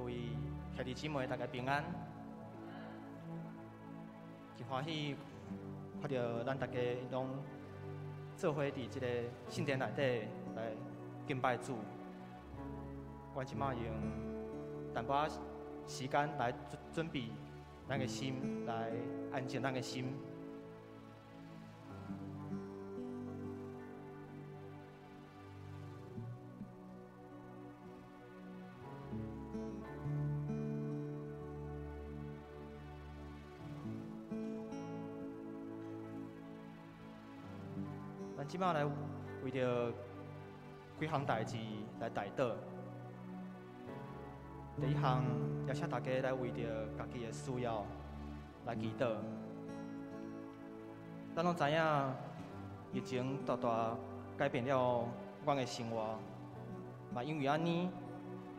位兄弟姊妹大家平安，真欢喜看到咱大家拢做伙伫即个圣殿内底来敬拜主。我即马用淡薄仔时间来准备咱的心，来安静咱的心。咱即马来为着几项代志来代祷。第一项，邀请大家来为着家己的需要来祈祷。咱拢知影，疫情大大改变了阮的生活，嘛因为安尼，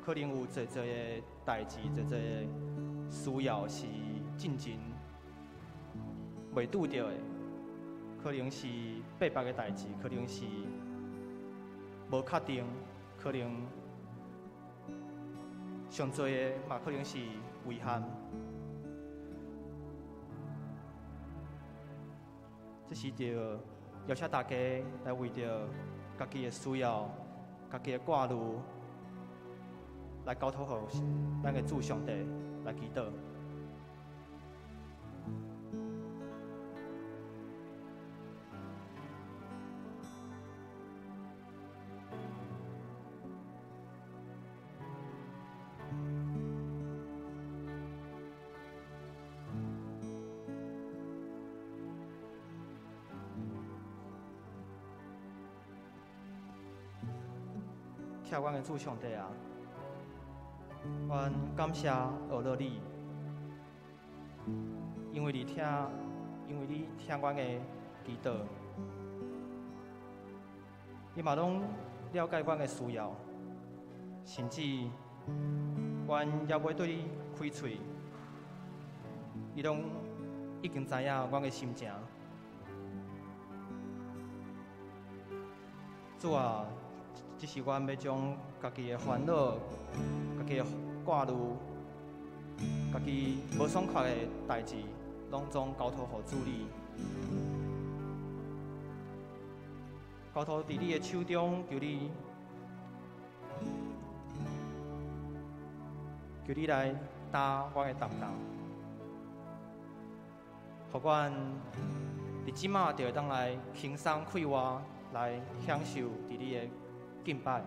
可能有侪侪的代志、侪侪的需要是进前未拄到的。可能是白白的代志，可能是无确定，可能上多的嘛，可能是遗憾。这是着邀请大家来为着家己的需要、家己的挂虑，来交托给咱的主上帝来祈祷。听阮的主上帝啊，阮感谢学乐你，因为你听阮的祈祷，你嘛拢了解阮的需要，甚至阮也袂对你开嘴，你拢已经知影阮的心情。主啊！只是阮要将家己的烦恼、家己的挂虑、家己无爽快的代志，拢总交托予主你。交托伫你的手中，求你来担阮的担当，互阮伫即马就会当来轻松快活，来享受伫你的敬拜，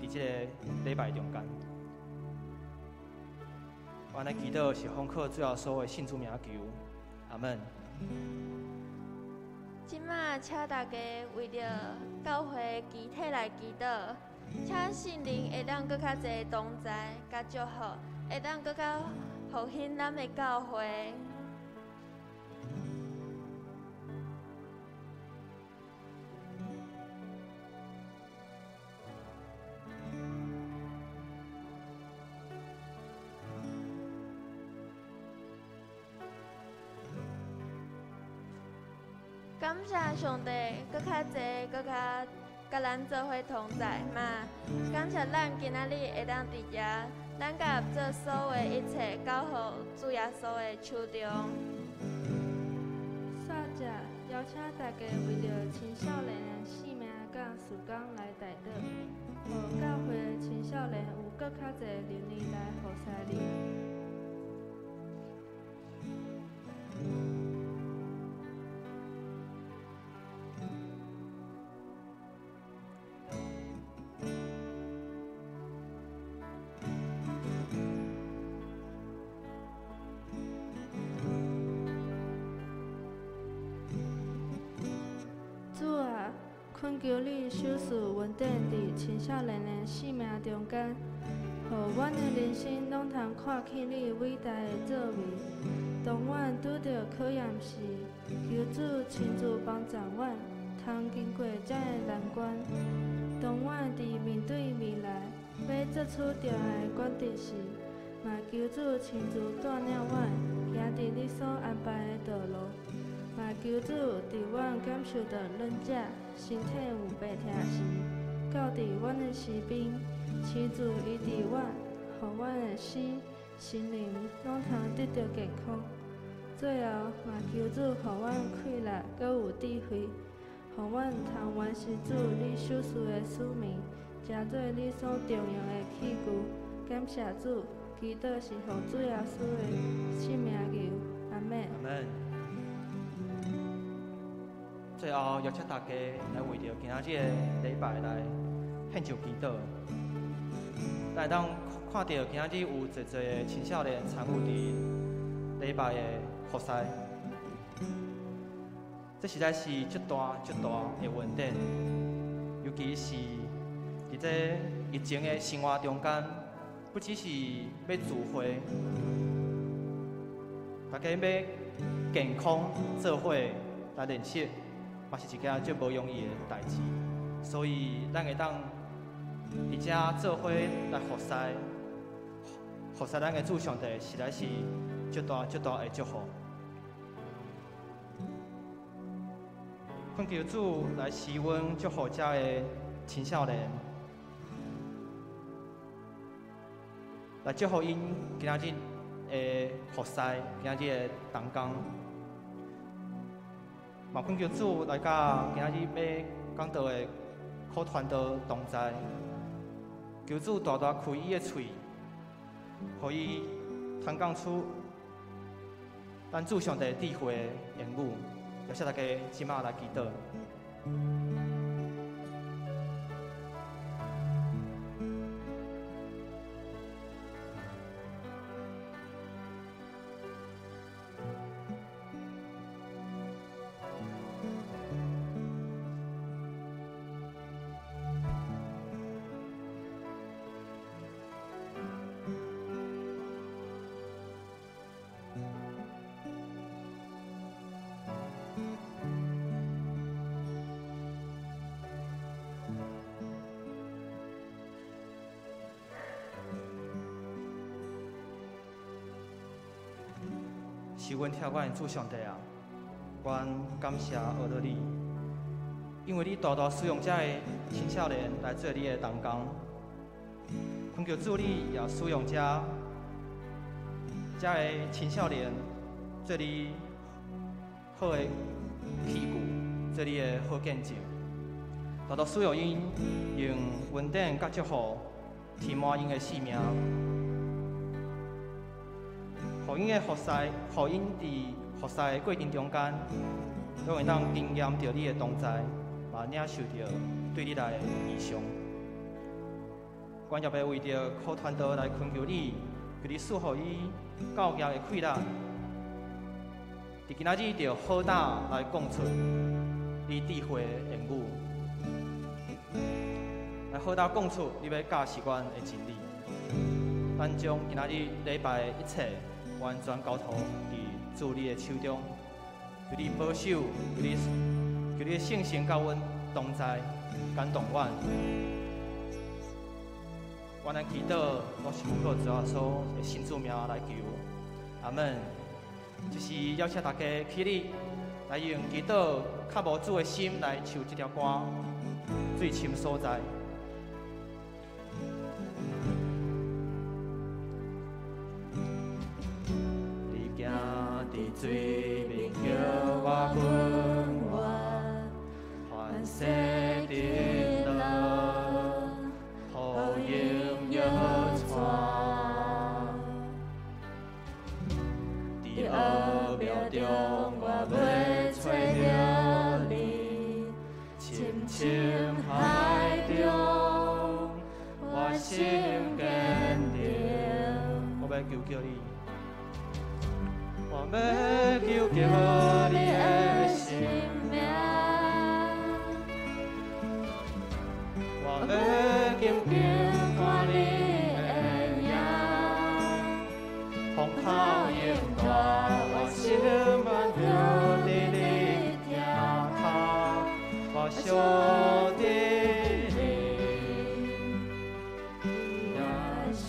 伫即个礼拜中间，阮的祈祷是奉靠主要所有的信主名求，阿门。即马请大家为着教会集体来祈祷，请圣灵会当搁较侪同在，甲祝福，会当搁较复兴咱的教会。感谢上帝，搁较侪，搁较甲咱做伙同在嘛。感谢咱今仔日会当伫遮，咱甲做所有的一切交予主耶稣的手中。煞者邀请大家为着青少年的性命甲事工来代祷，互教会的青少年有搁较侪能力来服侍你。恳求你手事稳定伫青少年的生命中间，互阮的人生拢通看见你伟大的作为。当阮拄着考验时，求主亲自帮助阮，通经过这个难关。当阮伫面对未来要做出重要的决定时，嘛求主亲自带领阮行伫你所安排的道路。嘛求主伫阮感受到软弱、身体有病痛时，到伫阮的身边，亲自医治阮，互阮的心、心灵拢通得到健康。最后，嘛求主互阮快乐，搁有智慧，互阮通完成主你所赐的使命，诚做你所重用的器具。感谢主，祈祷是奉主耶稣的圣名求，阿门。阿门。最后，邀请大家来为着今仔日的礼拜来献上祈祷，来当看到今仔日有侪侪的青少年参与伫礼拜的活塞，这实在是足大的恩典，尤其是伫这疫情的生活中间，不只是要聚会，大家要健康做伙来练习，嘛是一件足无容易的代志。所以，咱会当伫遮做伙来服侍咱的主上帝，实在是足大的祝福。恳求主来施恩祝福遮的青少年，来祝福因今仔日的服侍，今仔日的同工。嘛，恳求主来甲今仔日要讲道的可传道同在，求主大大开伊的喙，互伊通讲出咱主上帝智慧的言语。邀请大家即马来祈祷。是阮听阮的主上帝啊，阮感谢阿多你，因为你大大使用这个青少年来做你的同工，恳求主你也使用这个青少年做你好的器具，做你的好见证，大大使用因用恩典甲祝福填满因的生命。互因的服侍，互因伫服侍的过程中间，都会当经验到你的同在，嘛领受到对你来的异象。阮也要为着可传道来恳求你，求你赐予伊教业的快乐，伫今仔日就好胆来讲出你智慧的言语，来好胆讲出你要教示阮的真理。咱将今仔日礼拜的一切。完全交托伫主你的手中，求你保守，求你的圣神甲阮同在，感动阮。阮的祈祷，我是奉靠主耶稣的圣主名来求，阿门。就是邀请大家起立，来用祈祷较无主的心来唱这条歌，最深所在。水面叫我滚换，欢喜的乐，好音乐传。伫奥妙中，我要找着你，深深海中，我心坚定。我要求叫你。我要求叫你的生命，我要紧紧看你的影，风靠引带，我心满着伫你听他，我想伫你耶稣。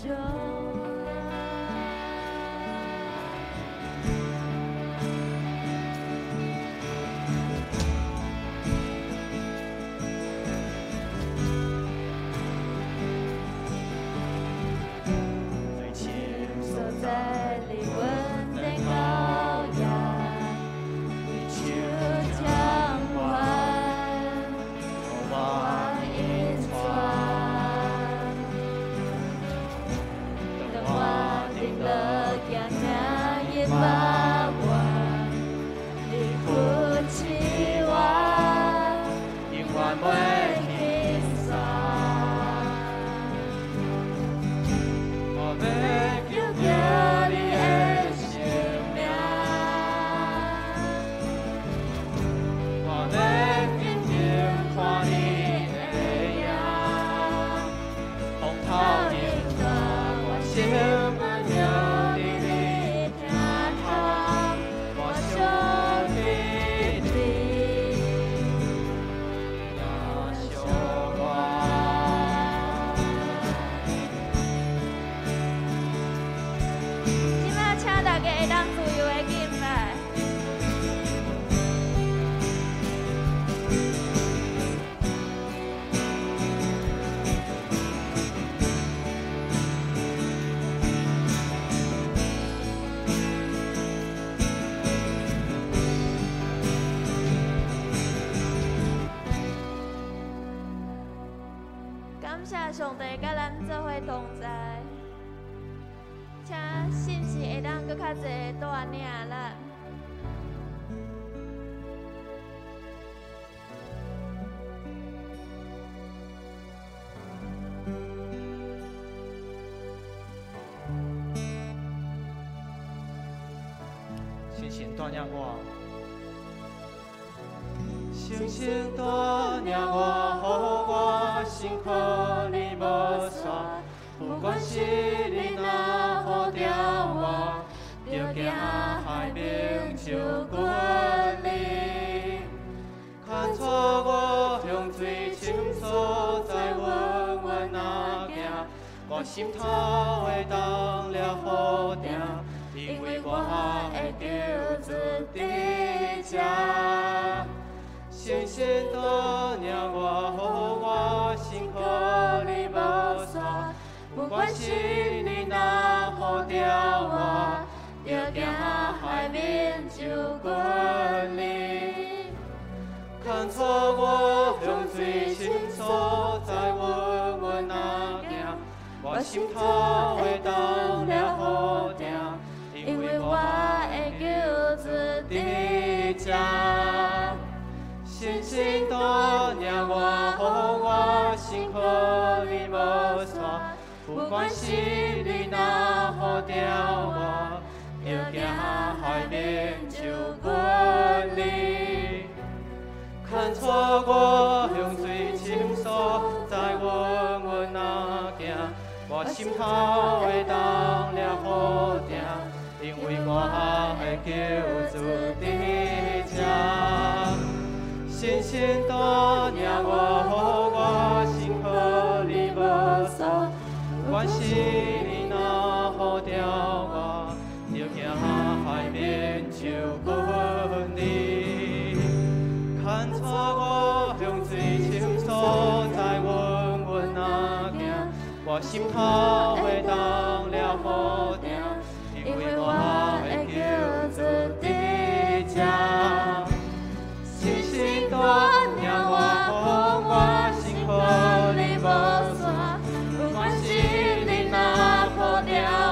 感谢上帝甲咱做伙同在，请信息会当搁较侪带领咱。星星带领我，星星带领我，予我心可你无散。不管是你哪好着我，就行海边就滚你。看错我向最深所在，稳稳啊行，我心头会当了好定。因为我会救主伫这，星星带领我，予我心可你无散。不管是你哪好着我，就行海面就滚你。看错我向最深所在，稳稳啊行，我心头会当了好定。因为我会救主伫这，星星带领我，予我心可你无散。不管是你哪好着我，就行海面就滚你。看错我向最深所在，稳稳啊行，我心头会当了好定。因为我会救主伫这，星星带领我，予我心可你无散。不管是你哪好着我，就行海面就滚你。看错我向最深所在，稳稳啊行，我心头会当了好定。因为我会救主伫这，星星带领我，予我心可你无散。不管是你哪好着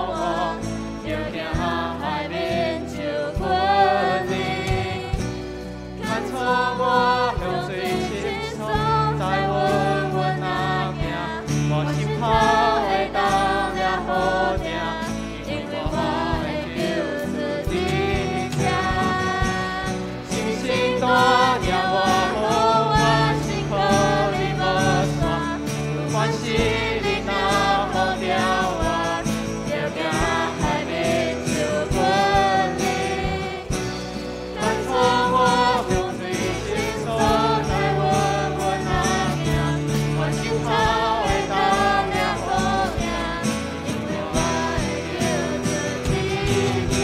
我，就行海面就滚你。看错我向最深所在，稳稳啊行，我心头会当了好定。带领我，予我心可你无散。不管是你哪好着我，就行海面就滚你。看错我向最深所在，稳稳啊行，我心头会当了好定。因为我会救主伫这。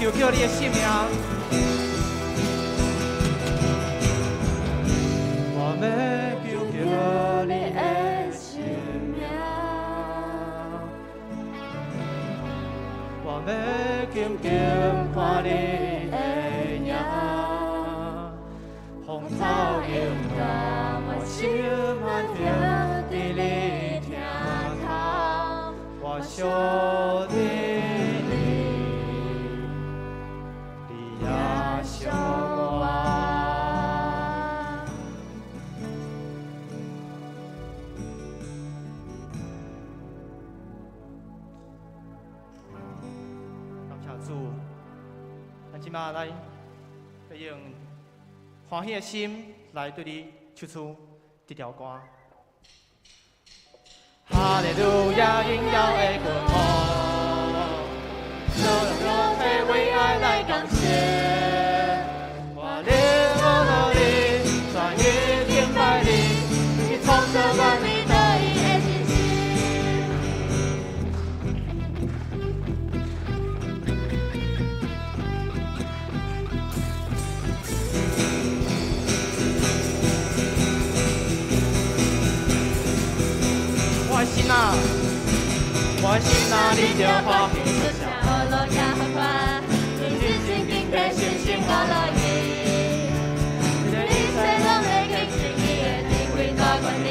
求求你的性命，我要求求你的性命，我要紧紧看你的影，风头迎来，我心满飘伫你听头，我想你。想我，感谢主，咱即马来要用欢喜的心来对你唱出这条歌。哈利路亚，荣耀的君王。感谢。我灵我努力，专一敬拜你，你创造万民的意的真心。我的心啊，我的心啊，你就欢喜出声，我落也好快，你真心敬佩信心我乐意。你世拢会敬敬伊的地位大权力，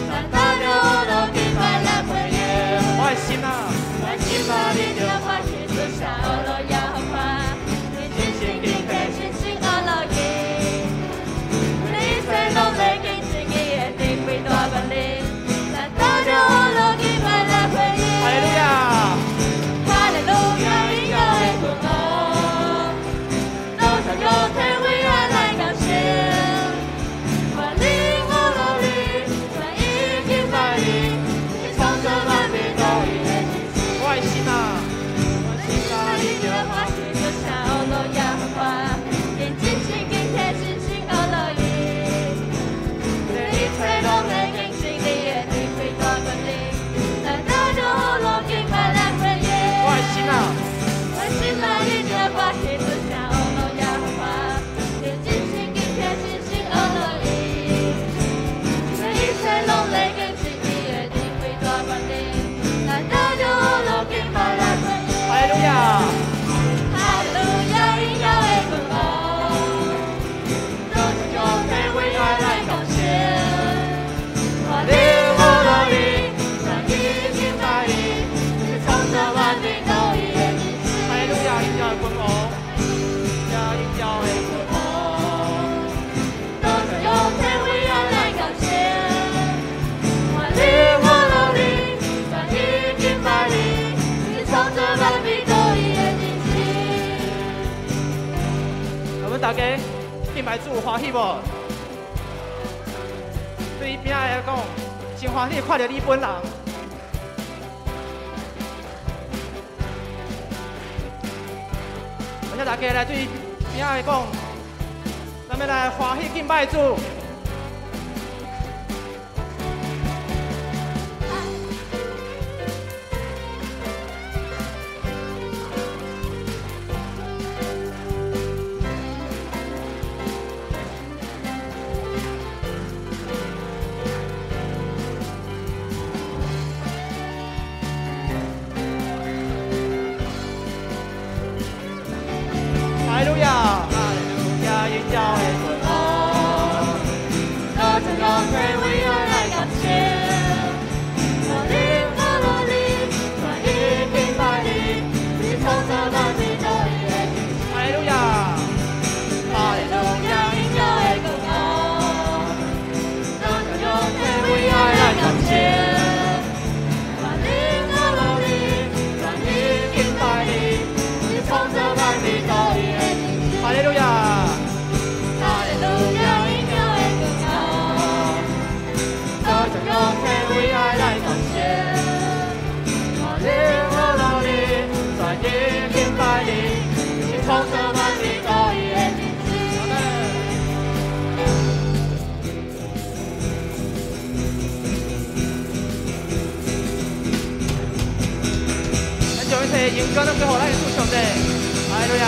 但大着我落敬拜来回应。我的心啊，我的心啊，你就欢喜出声，我落也好快，你真心敬佩信心我乐意。你世拢会敬敬伊的地位大权力，但大着我落敬拜来回应。哈利路亚。哈利路亚，荣耀的君王，多少有天为爱来感谢。我灵我努力，专一敬拜你，你创造万民都以的真心。我的心啊，我心啊，你就欢喜出声，我落也好快，因真心敬佩信心我乐意。这一切拢会敬敬你的地位大权力，来到着我落敬拜来回应。我的心啊，我心啊，你就欢喜出声，我落也好快，因真心敬佩信心我乐意。这一切拢会敬敬你的地位大权力，来到着我落敬拜来回应。哈利路亚。哈利路亚，荣耀的君王，多少有天为爱来感谢。我灵我努力，专一敬拜你，你创造万民都以的真心。哈利路亚，荣耀的君王，荣耀的君王。多少有天为爱来感谢。我灵我努力，专一敬拜你，你创造万民都以的真心。我们大家敬拜主欢喜无？对边仔来讲，真欢喜看到你本人。而且大家来对边仔来讲，咱们来欢喜敬拜主。哈利路亚，哈利路亚，荣耀的君王。多少有天为爱来感谢。我灵我努力，专一敬拜你，你创造万民都以的真心。哈利路亚，哈利路亚，荣耀的君王，多少有天为爱来感谢。我灵我努力，专一敬拜你，你创造万民都以的真心。哈利路亚，哈利路亚，荣耀的君王，多少有天为爱来感谢。我灵我努力，专一敬拜你，你创造万民都以的真心。咱将一切荣光都归乎咱的主上帝。哈利路亚。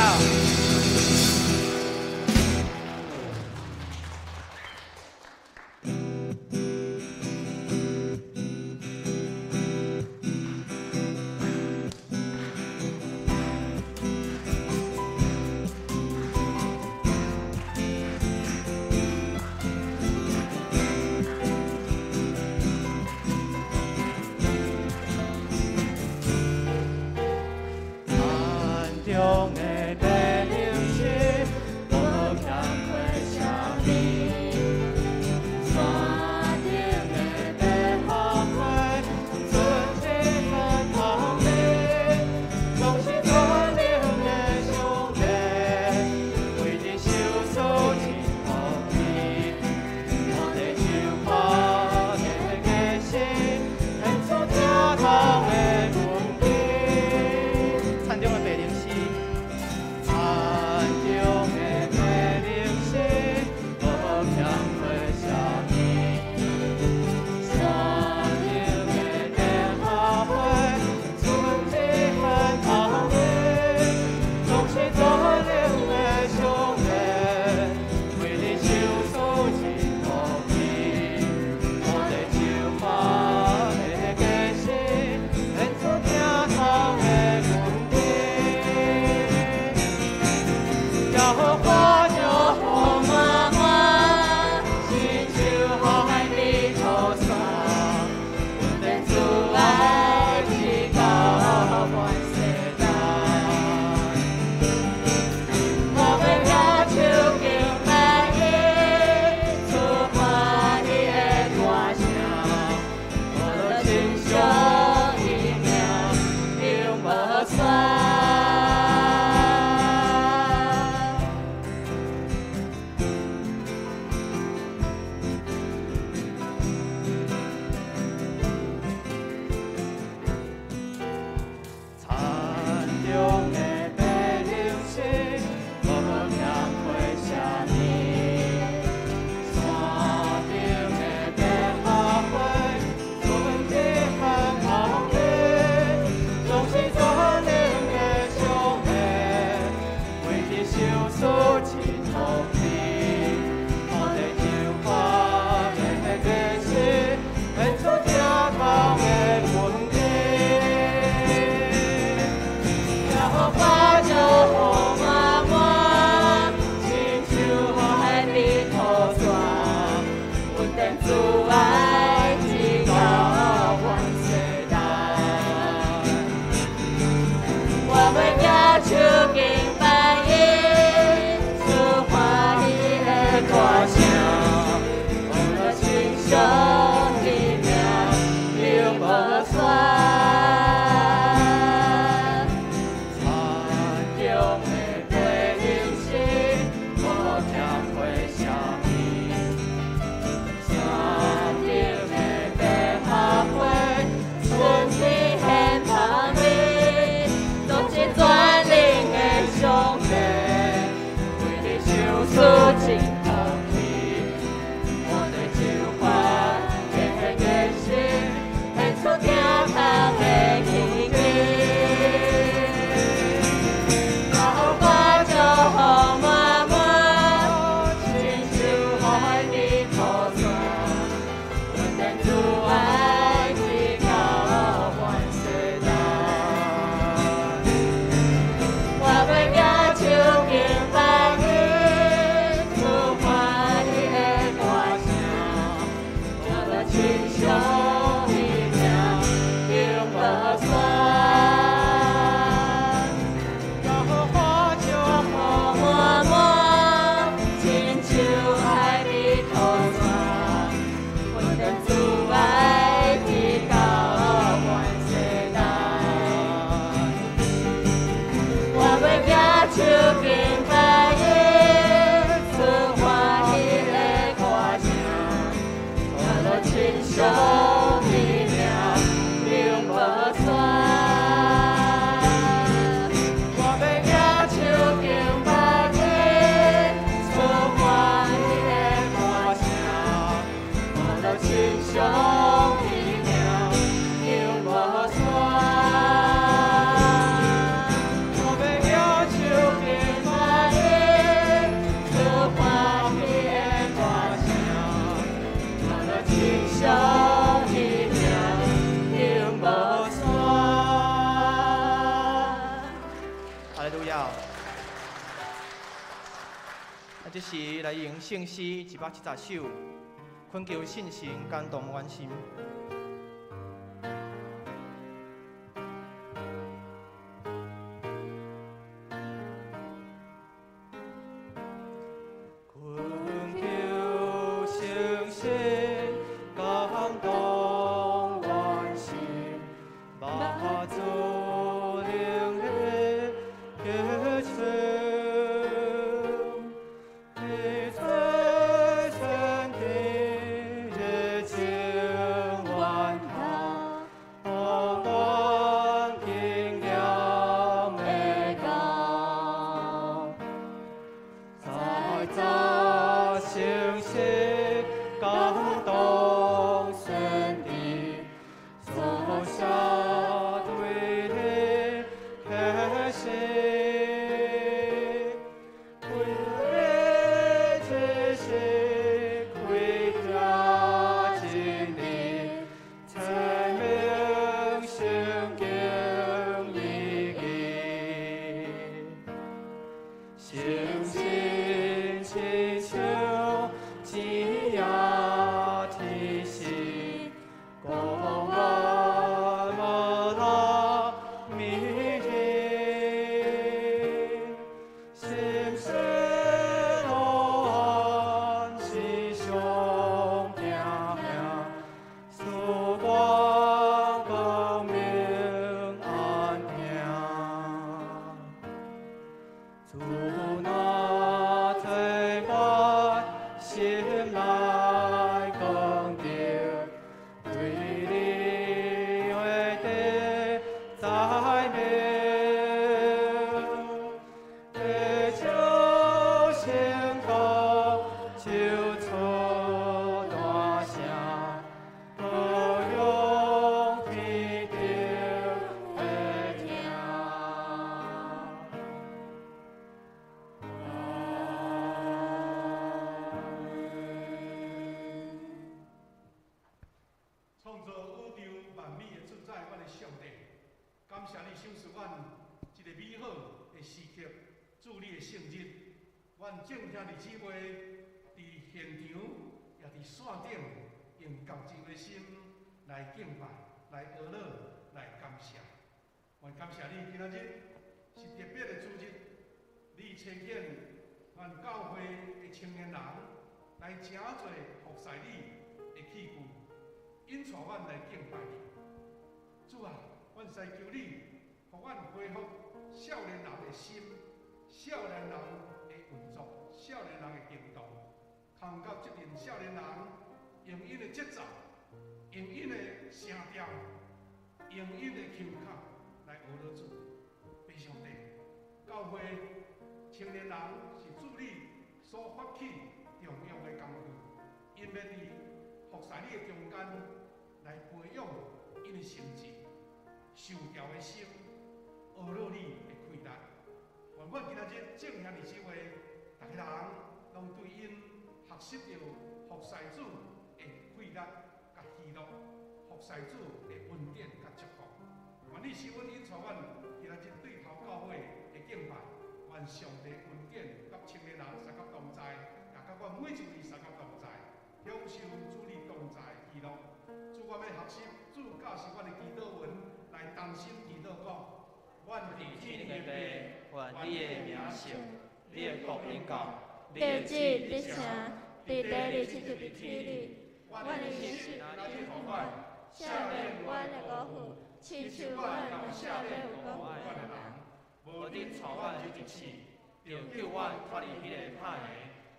中的美丽这是来用圣诗170首，恳求信心感动阮心。的时刻，主你的圣日，阮众兄弟姊妹伫现场也伫线顶，用感激的心来敬拜、来学乐、来感谢。阮感谢你，今仔日是特别的主日，你呈现阮教会的青年人来诚侪服侍你的器具，引带阮来敬拜你。主啊，阮祈求你，互阮恢复少年人的心、少年人的运作、少年人的行动，通到这阵少年人用因的节奏、用因的声调、用因的腔口来学了主。非常地，教会青年人是主你所发起重要的工具，因要伫服侍你的中间来培养因的心智、受教的心、学了你的开力。原本今仔日正兄弟姊妹，大家人拢对因学习到服侍主的开力、甲喜乐，服侍主的恩典甲祝福。愿你是阮引带阮今仔日对头教会的敬拜，愿上帝恩典甲青年人三甲同在，也甲阮每一位三甲同在，享受主你同在喜乐。主，我要学习主教示阮的祈祷文，来同心祈祷讲。阮伫天的父，愿你的名圣，你的国临到，你的旨意得成，伫地里亲像伫天里。阮的饮食拿去互阮，赦免阮的过犯，亲像阮若赦免有过犯的人。无你带阮入地死，就救阮脱离迄个歹的。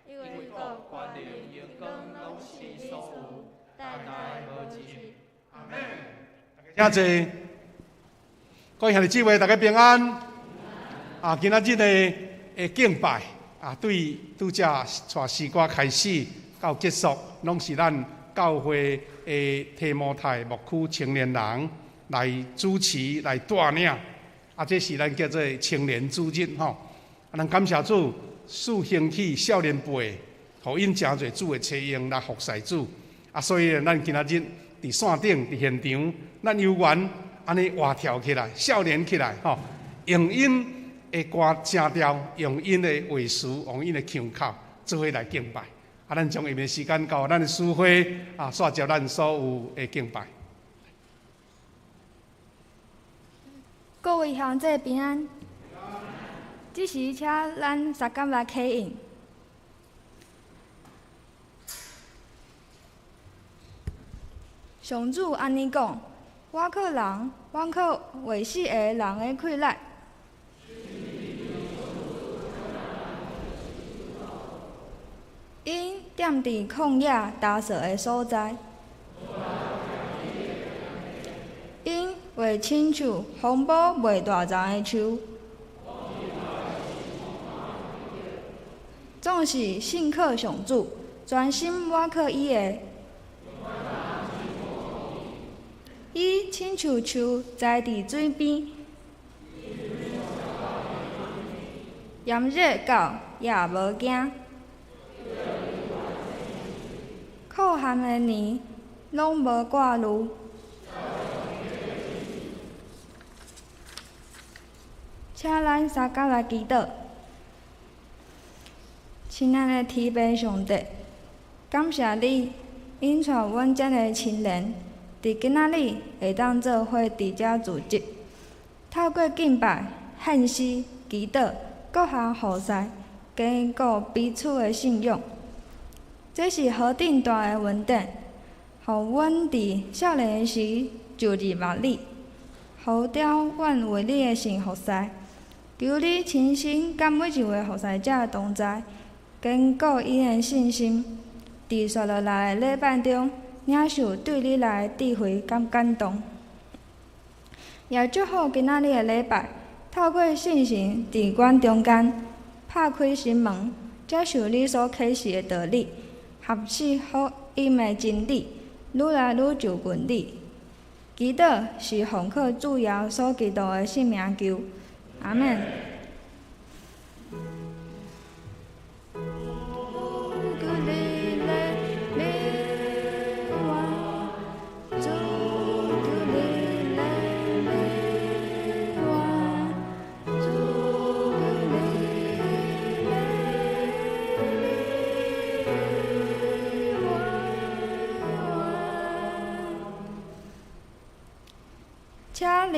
因为国、权力、荣光拢是你所有，代代无尽。阿门。大家请坐。各位兄弟姊妹，大家平安。今仔日的敬拜对拄则带诗歌开始到结束，拢是咱教会的提摩太牧区青年人来主持、来带领。这是咱叫做青年主日吼。咱感谢主，赐兴起少年辈，互因诚侪主的采用来服侍主。所以咱今仔日伫线顶、伫现场，咱有缘安尼活跳起来，少年起来吼，用因的歌声调，用因的话词，用因的腔口，做伙来敬拜。咱将下面时间交咱的师会煞接咱所有的敬拜。各位兄弟平安。这时请咱三甲来起应。上主安尼讲：我靠人，我靠为死的人的气力。因踮伫旷野打扫的所在，因为亲像风暴袂大丛的树，总是信靠上主，专心倚靠伊的。伊亲像树栽伫水边，炎热到也无惊。酷寒的年，拢无挂虑。请咱三甲来祈祷。亲爱的天父上帝，感谢你引带阮遮个青年，伫今仔日会当做伙伫遮组织，透过敬拜、献诗、祈祷各项服侍，坚固彼此的信仰。这是何等大的恩典，互阮伫少年时就入目你，好调阮为你的神服侍。求你亲身甲每一位服侍者同在，坚固因的信心，伫续落来的礼拜中，领受对你来的智慧甲感动。也祝福今仔日的礼拜，透过信心伫阮中间拍开心门，接受你所启示的道理。合适福音的真理，愈来愈就近你。祈祷是奉靠主耶稣基督的圣名求，阿门。主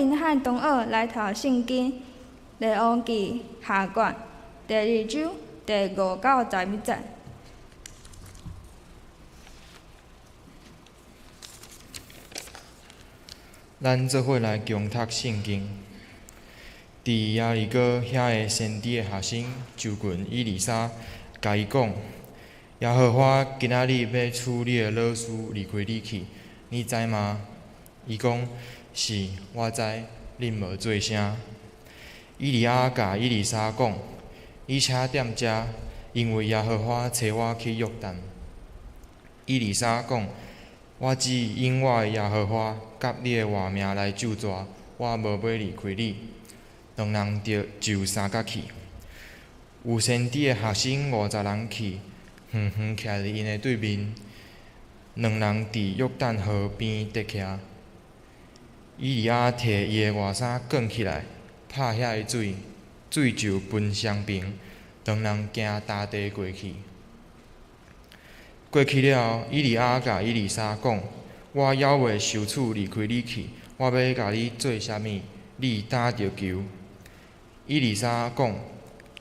林和同学来读圣经，立王记下卷第2章第5到11节。咱做伙来共读圣经。伫耶利哥遐个先知的学生就近以利沙，甲伊讲：耶和华今仔日要处你的老师离开你去，你知吗？伊讲：是，我知，恁无做声。以利亚甲以利沙讲：你且踮遮，因为耶和华找我去约旦。以利沙讲：我只因我的耶和华甲你的活命来咒詛，我无要离开你。两人就3角去。有先知的学生50人去，远远徛伫因的对面。两人伫约旦河边伫徛。以利亚摕伊的外衫卷起来，拍遐个水，水就分双平。两人行大地过去。过去了后，以利亚甲以利沙讲：我犹未受处离开你去，我要甲你做啥物？你担着求。以利沙讲：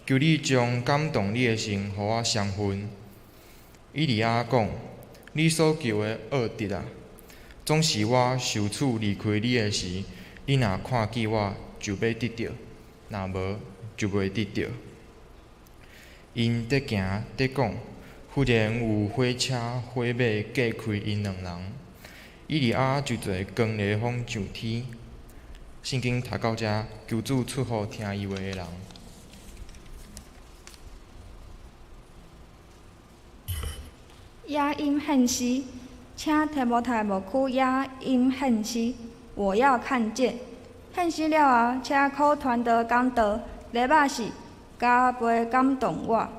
求你将感动你的心，互我双分。以利亚讲：你所求的恶德啊，总是我受处离开你的时，你若看见我，就要得到；若无，就袂得到。因伫行伫讲，忽然有火车火马隔开因两人。以利亚就做光烈风上天。圣经读到遮，求主出乎听伊话的人。亚音恨西，请提摩太牧区亚音恨西，我要看见。恨西了后，请靠传道讲道，礼拜四加倍感动我。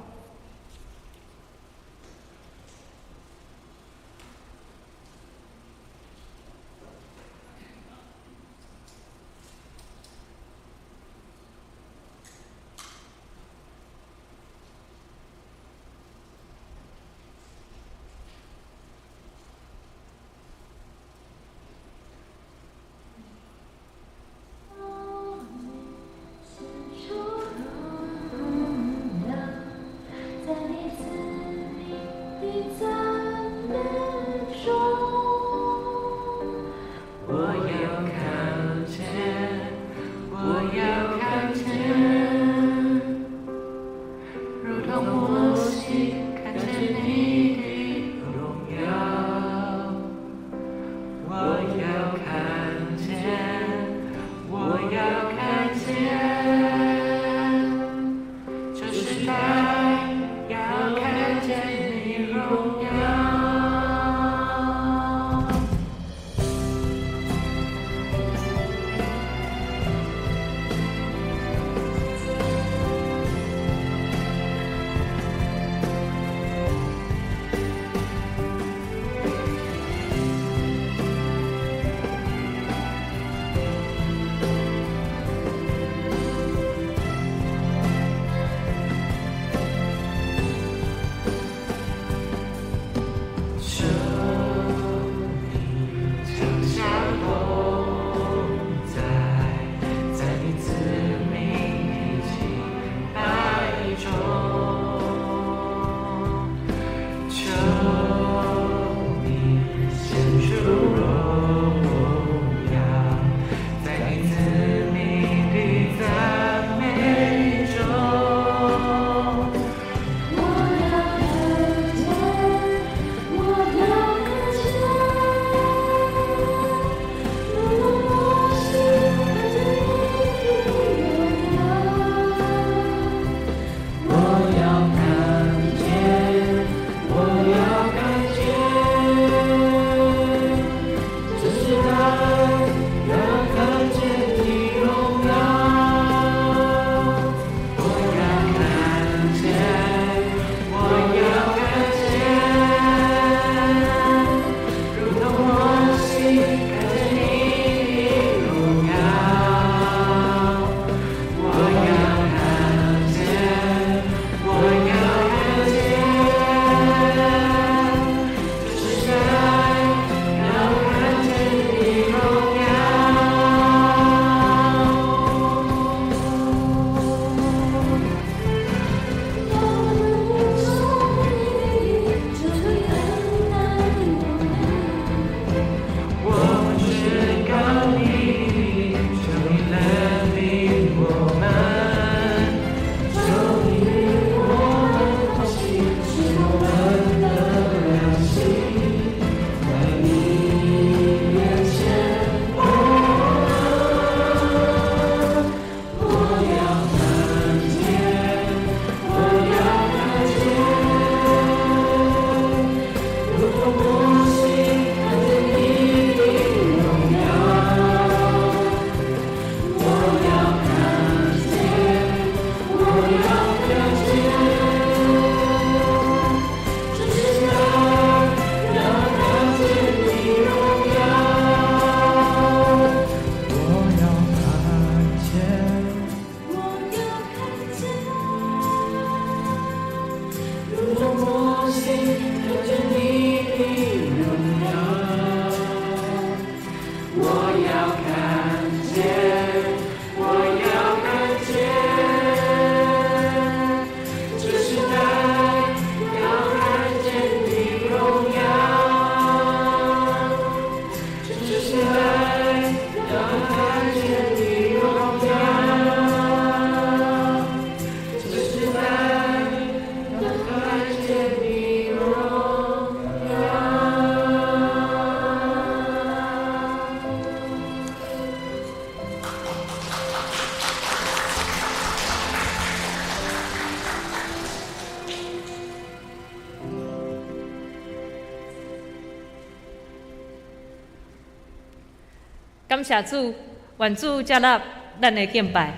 感谢主，愿主接纳咱的敬拜。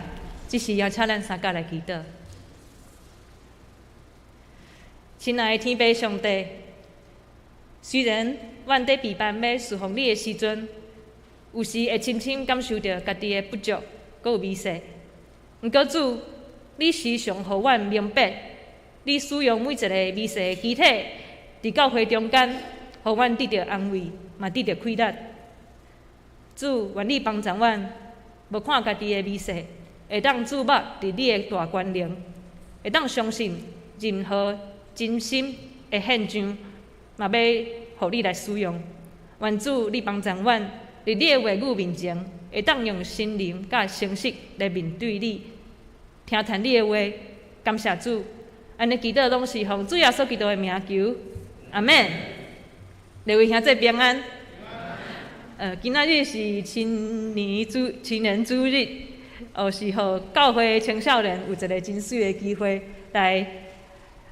这时邀请咱三甲来祈祷。亲爱的天父上帝，虽然阮在备班要侍奉你的时阵，有时会深深感受到家己的不足，阁有微细。毋过主，你时常互阮明白，你使用每一个微细的肢体，伫教会中间，互阮得到安慰，嘛得到快乐。主，愿你帮助阮，无看家己的微细，会当注目伫你的大权能，会当相信任何真心的献上，嘛要互你来使用。愿主你帮助阮，伫你的话语面前，会当用心灵甲诚实来面对你，听谈你的话。感谢主，安尼祈祷拢是奉主耶稣基督的名求，阿们。各位兄弟平安。今仔日是青年主日，是互教会青少年有一个真水的机会来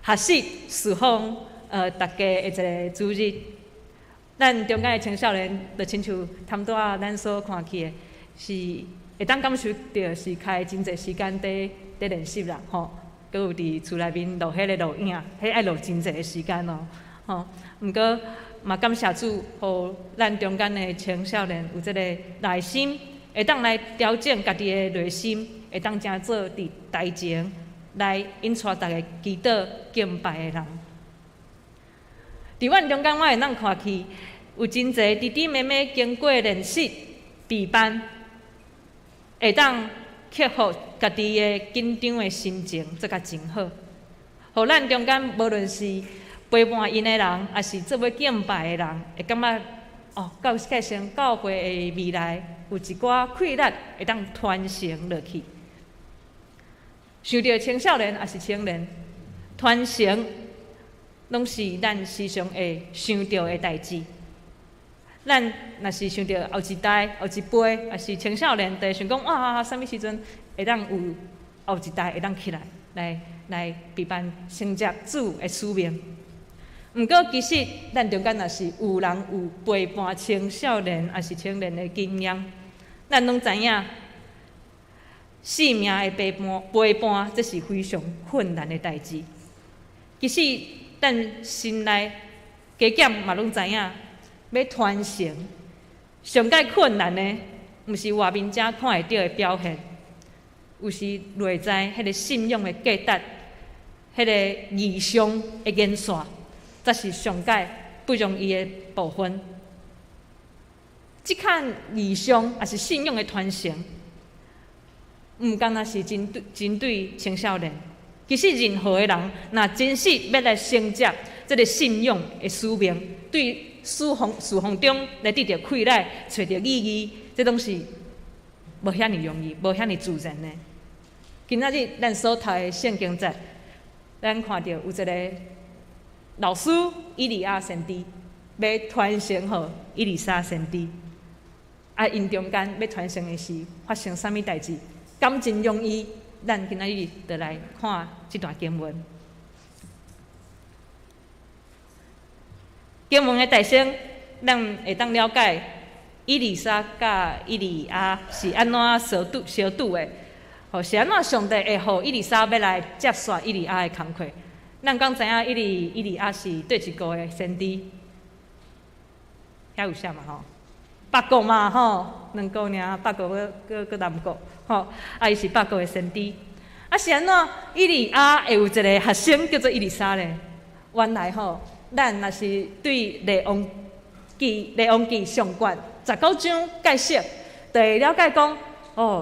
学习侍奉大家的一个主日。咱中间的青少年，就亲像他们咱所看起的，是会当感受到是开真侪时间在练习啦，吼，佮有伫厝内面录迄个录影，迄爱录真侪的时间哦，吼。毋过嘛，感谢主，互咱中间的青少年有即个耐心，会当来调整家己的内心，会当正做伫台前来引带大家祈祷敬拜的人。伫阮中间，我会当看去，有真侪弟弟妹妹经过练习备班，会当克服家己的紧张的心情，做甲真好。互咱中间无论是陪伴因的人，也是做要敬拜的人，会感觉介绍教会的未来有一寡快乐会当传承落去。想到青少年也是青年，传承拢是咱时常会想到的代志。咱若是想到后一代、后一辈，也是青少年，就会想讲哇，啥物时阵会当有后一代会当起来备办承接主的使命。毋过，其实咱中间若是有人有陪伴青少年，也是青年的经验，咱拢知影，性命的陪伴，这是非常困难的代志。其实，咱心内加减嘛拢知影，要传承，上界困难的，毋是外面者看会到的表现，有时内在迄个信仰的价值，迄个义上的元素。才是上界不容易的部分。即项理想也是信仰的传承，毋单单是针对青少年，其实任何的人，若真实要来承接这个信仰的使命，对侍奉中来得到快乐、找到意义，这拢是无遐尼容易、无遐尼自然的。今仔日咱所读的圣经节，咱看到有一个老师以利亚先知要传承予以利沙先知，因中间要传承的是发生啥物代志？敢真容易？咱今仔日就来看这段经文。经文的大声，咱会当了解以利沙甲以利亚是安怎相拄的，是安怎上帝会予以利沙要来接续以利亚的工课。咱讲知影以利亚是对一个的先知，遐有啥嘛吼？8个嘛吼，2个尔，8个搁南国吼，伊是8个的先知。是安怎以利亚会有一个学生叫做以利沙咧？原来吼，咱若是对列王记上卷19章解释，就会了解讲，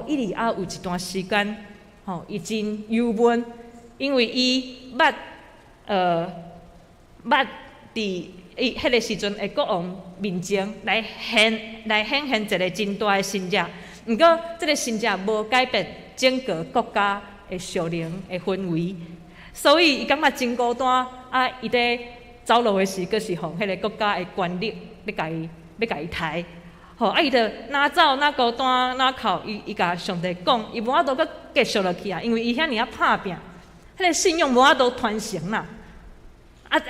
以利亚有一段时间，伊真忧闷，因为伊捌伫迄个时阵的国王面前来显现一个真大的神迹。毋过，这个神迹无改变整个国家的属灵的氛围，所以伊感觉真孤单。伊在走路的时，阁是互迄个国家的权力要甲伊抬。伊就哪走哪孤单哪哭，伊甲上帝讲，伊无法度阁继续落去啊，因为伊遐尔拍拼。迄个信仰无法度传承啦，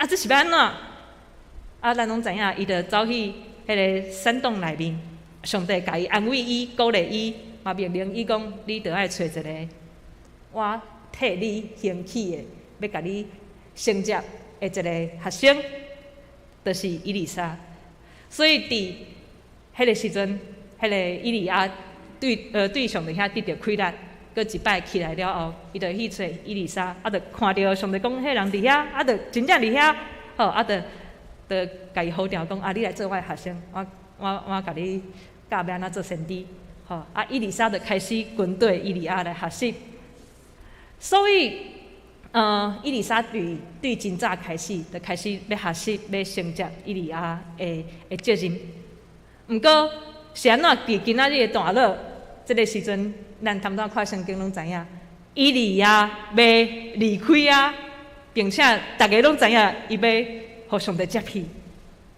这是要安怎？咱拢知影，伊就走去迄个山洞内面，上帝甲伊安慰伊、鼓励伊，嘛命令伊讲，你着爱找一个我替你兴起的，要甲你承接的一个学生，就是以利沙。所以伫迄个时阵，迄个以利亚对上帝遐得到开力，搁一摆起来了后，伊就去找以利沙，啊，就看到上帝讲，迄人伫遐，啊，就真正伫遐，吼，啊，就甲伊呼调讲，啊，你来做我的学生，我甲你教要安怎做先知，吼，啊，以利沙就开始跟对以利亚来学习。所以，以利沙对真早开始，就开始要学习，要承接以利亚的责任。毋过，是安怎伫今仔日的段落，即个时阵，咱谈到看圣经拢知影，以利亚要离开啊，并且大家拢知影，伊要互上帝接去。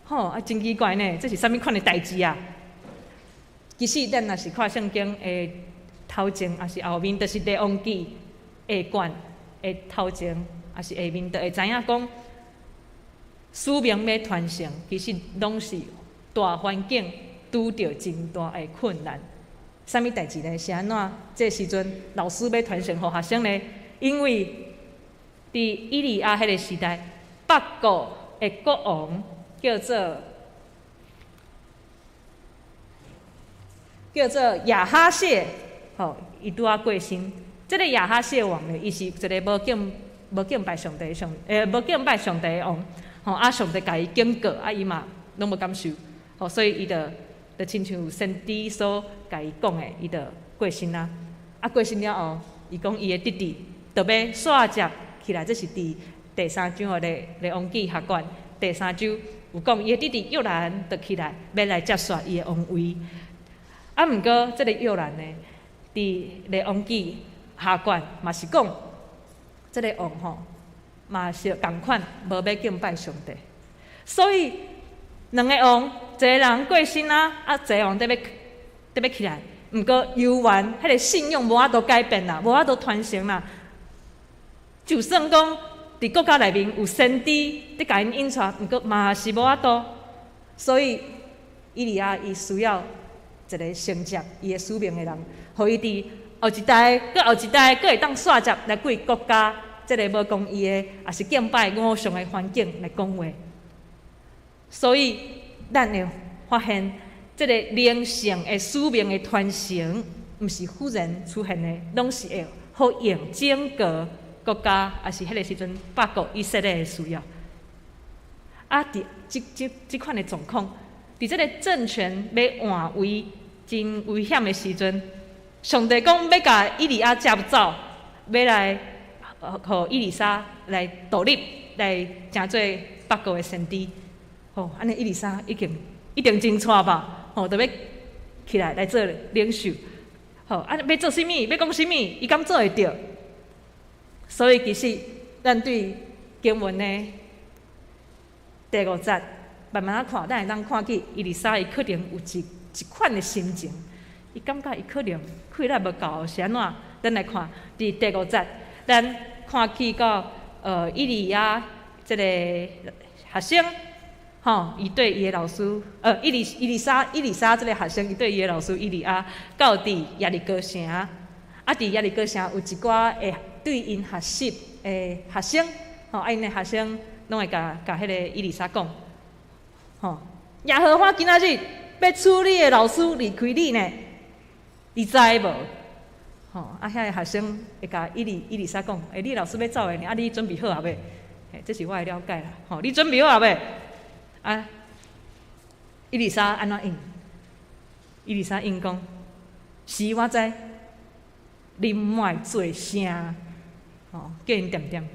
吼，啊，真奇怪呢，这是啥物款的代志啊？其实，咱若是看圣经的头前，还是后面，就是列王记下卷的头前，还是下面，就会知影讲，使命要传承，其实拢是大环境拄着真大的困难。啥物代志呢？是安怎？这时阵老师要传承互学生呢？因为伫以利亚迄个时代，北国的国王叫做亚哈谢，吼，伊拄仔过身。这个亚哈谢王呢，伊是一个无敬拜上帝无敬拜上帝的王，吼，啊，上帝甲伊警告，啊，伊嘛拢无感受，吼，所以伊就亲像先知所甲伊讲的，伊就过身啦。啊，过身了后，伊讲伊的弟弟就要刷接起来，这是伫第3章的列王记下卷第3章有讲，伊的弟弟约兰就起来要来接续伊的王位。啊，毋过这个约兰呢，伫列王记下卷嘛是讲，这个王吼嘛是共款，无要敬拜上帝。所以两个王，一个人过身啊，啊，一个王得要起来。毋过犹原迄个信仰无法度改变啦，无法度传承啦。就算讲伫国家内面有先知伫甲因引出，毋过嘛是无法度。所以以利亚伊需要一个承接伊的使命的人，互伊伫后一代，搁后一代，搁会当续接来为国家，即个无讲伊的，也是敬拜偶像的环境来讲话。所以，咱会发现，即个灵性的使命的传承，毋是忽然出现的，拢是会好应整个国家，也是迄个时阵北国以色列的需要。啊，伫即款的状况，伫即个政权要换位真危险的时阵，上帝讲要甲以利亚接走，要来互以利沙来独立，来成做北国的先知。吼，安尼以利沙一定真差吧？吼，就要起来做领袖。吼，啊，要做甚物？要讲甚物？伊敢做会着？所以其实咱对经文的第5节慢慢啊看，咱会当看去以利沙伊可能有一款的心情，伊感觉伊可能气力无够，是安怎？咱来看第5节，咱看去到以利亚即个学生。吼，伊对伊的老师，以利沙这个学生，伊对伊的老师以利亚，到伫耶利哥城，啊，伫耶利哥城有一寡会对因学习的学生，吼，啊，因的学生拢会甲迄个以利沙讲，吼，耶和华今仔日要处理的老师离开你呢，你知无？吼，啊，遐个学生会甲以利沙讲，你老师要走的呢，啊，你准备好啊未？这是我的了解啦，吼，你准备好啊未？啊，以利沙安怎应？以利沙应讲：是我知，你莫爱做声，吼，叫因点点。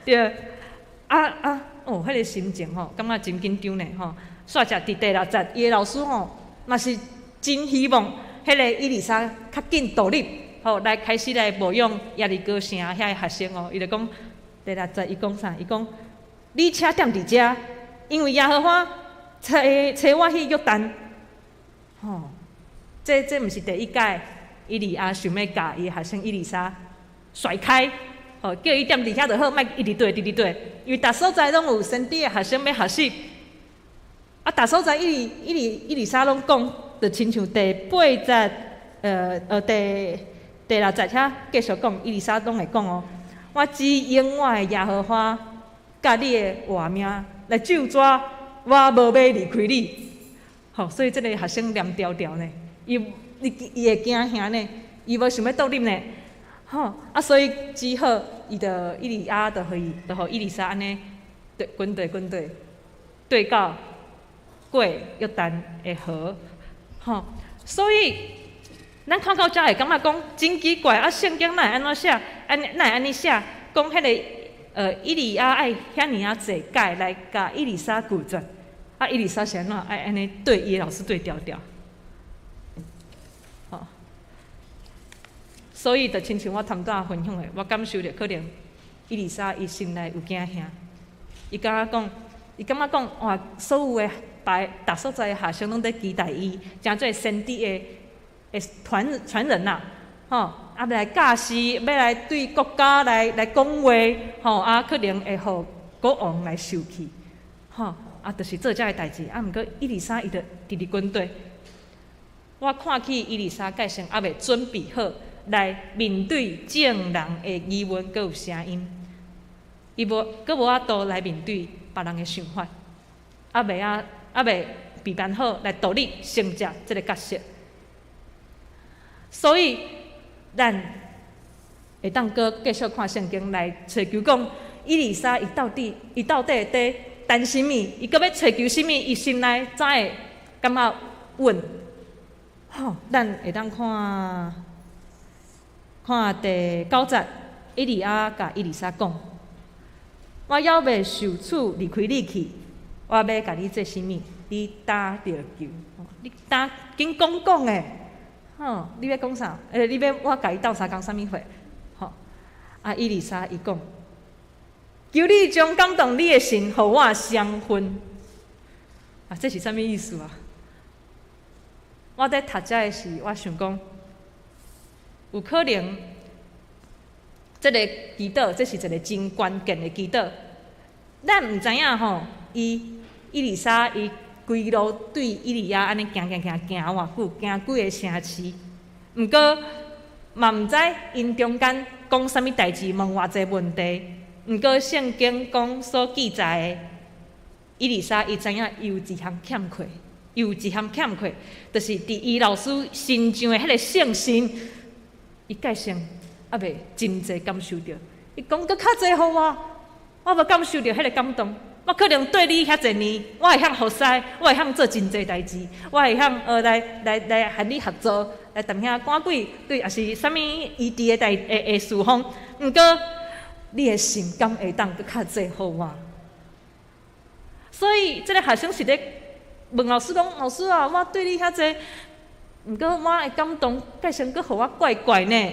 对，迄个心情吼，感觉真紧张呢，吼。煞者伫第6节，伊的老师吼，嘛是真希望迄个以利沙较紧独立，吼，来开始来牧养耶利哥城遐个学生哦。伊就讲第6节，伊讲啥？伊讲。你且踮伫遮，因为耶和华找我去约旦。吼，这毋是第一届以利亚想要教伊学生以利沙甩开，吼，叫伊踮伫遐就好，莫一直对。因为逐所在拢有先知的学生要学习，啊，逐所在伊丽莎拢讲，就亲像第60第60遐继续讲，伊丽莎拢会讲哦。我只用我的耶和华，甲你的活命来救抓，我无要离开你。吼，所以这个学生念条条呢，伊会惊吓呢，伊无想要倒啉呢。吼，啊，所以只好伊的伊利亚就互伊丽莎安尼军队对到过约旦的河。吼，所以咱看到遮会感觉讲真奇怪，啊，圣经哪会安怎写？哪会安尼写？讲迄个伊利亚爱遐尼啊济解来甲伊丽莎拒绝，啊，伊丽莎是安怎爱安尼对伊的老师对调调？吼，所以就亲像我头仔分享的，我感受着可能伊丽莎伊心内有惊吓，伊感觉讲哇，所有的逐所在的学生拢在期待伊，诚做先知的传人呐，吼，啊来教示，要来对国家来讲话，吼，啊可能会互国王来受气，吼，啊就是做遮个代志，啊毋过伊丽莎伊就伫咧军队，我看起伊丽莎计算还未准备好来面对众人的议论，佮有声音，伊无法度来面对别人的想法，未备办好来独立承接这个角色。所以，咱会当搁继续看圣经来找求讲，伊丽莎伊到底在担心物？伊搁要找求啥物？伊心内才会感觉稳。吼，咱会当看第9节，伊利亚甲伊丽莎讲：我要未受处离开你去，我要甲你做啥物？你打着球，你打紧讲诶。吼，你要讲啥？你要我甲伊斗相共啥物货？吼，啊，伊丽莎伊讲，求你将感动你的心，互我相分。啊，这是啥物意思啊？我在读这的时，我想讲，有可能，这个祈祷，这是一个真关键的祈祷。咱毋知影吼，伊丽莎伊。规路对伊利亚安尼行偌久，行几个城市，毋过嘛毋知因中间讲啥物代志，问偌济问题。毋过圣经讲所记载的，伊丽莎伊知影伊有一项欠缺，就是伫伊老师身上的迄个圣心，伊计算还未真侪感受着。伊讲搁较济互我无感受着迄个感动。我可能对你遐侪年，我会晓服侍，我会晓做真侪代志，我会晓来和你合作，来谈遐赶鬼对，也是啥物异地的事项。毋过你的心敢会当搁较济互我？所以这个学生是咧问老师讲：老师啊，我对你遐济，毋过我的感动，计算搁互我怪怪呢？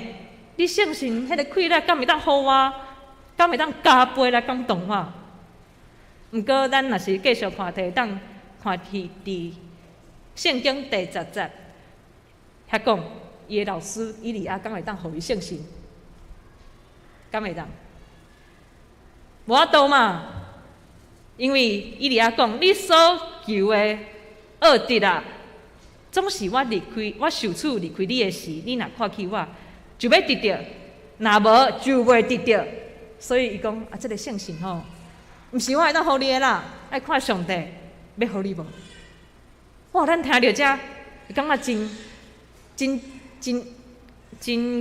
你相信迄个气力敢会当互我？敢会当加倍来感动我？毋过，咱若是继续看，就会当看伫圣经第10节，遐讲伊的老师伊利亚敢会当互伊信心，敢会当？无法度嘛，因为伊利亚讲：你所求的恶德啊，总是我受处离开你的事，你若看起我，就要得到；若无就袂得到。所以伊讲啊，这个信心吼。毋是我会当互你的啦，爱看上帝要互你无？哇，咱听着遮，会感觉真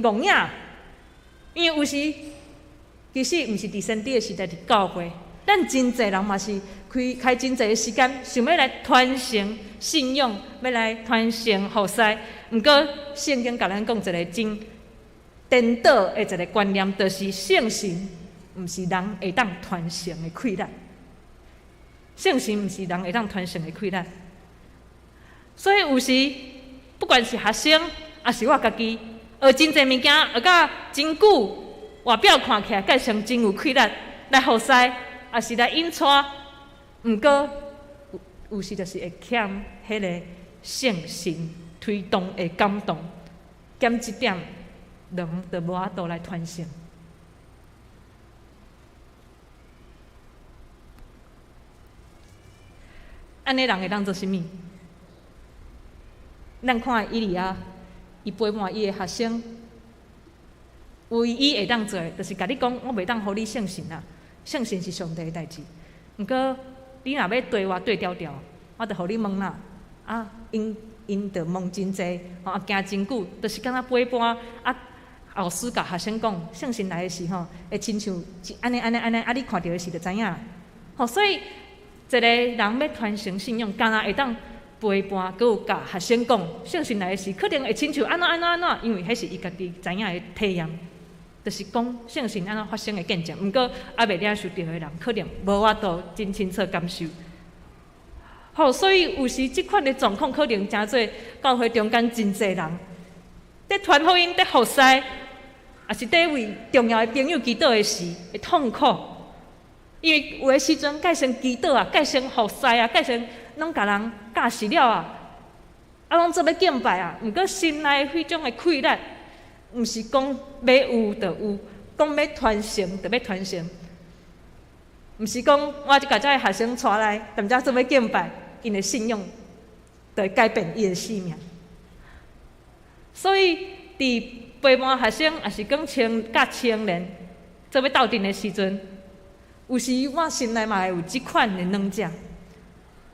戆影，因为有时其实毋是伫先知的时代，伫教会，咱真侪人嘛是开真侪的时间，想要来传承信仰，要来传承服侍。毋过圣经甲咱讲一个真颠倒的一个观念，就是圣神。毋是人会当传承的气力，圣神毋是人会当传承的气力。所以有时，不管是学生，也是我家己，学真侪物件，学到真久，外表看起来计算真有气力，来服侍，也是来引带。毋过有时就是会欠迄个圣神推动的感动，减一点，人就无法度来传承。安尼人会当做啥物？咱看伊利亚，伊陪伴伊的学生，唯一会当做的，就是甲你讲，我袂当互你相信啦，相信是上帝的代志。毋过你若要对我对调调，我着互你问啦。啊，因着问真济，吼啊行真久，就是敢若陪伴啊。老师甲学生讲，相信来的时候，会亲像安尼，啊你看到的是就知影。吼，所以一个人要传承信仰，敢若会当陪伴，佮有甲学生讲，相信来的时，可能会亲像安怎，因为迄是伊家己知影的体验，就是讲相信安怎发生的见证。毋过还袂领受到的人，可能无法度真清楚感受。吼，所以有时即款的状况，可能真做教会中间真侪人，在传福音、在服侍，也是在为重要的朋友祈祷的时会痛苦。因为有的时阵，改成祈祷啊，改成服侍啊，改成拢甲人教死了啊，拢做要敬拜啊。毋过心内迄种的快乐，毋是讲要有就有，讲要传承就要传承。毋是讲我即甲遮个学生带来，踮遮做要敬拜，因的信仰就会改变伊的生命。所以，伫陪伴学生，也是讲甲青年做要斗阵的时阵，有时我心内嘛会有即款的软弱。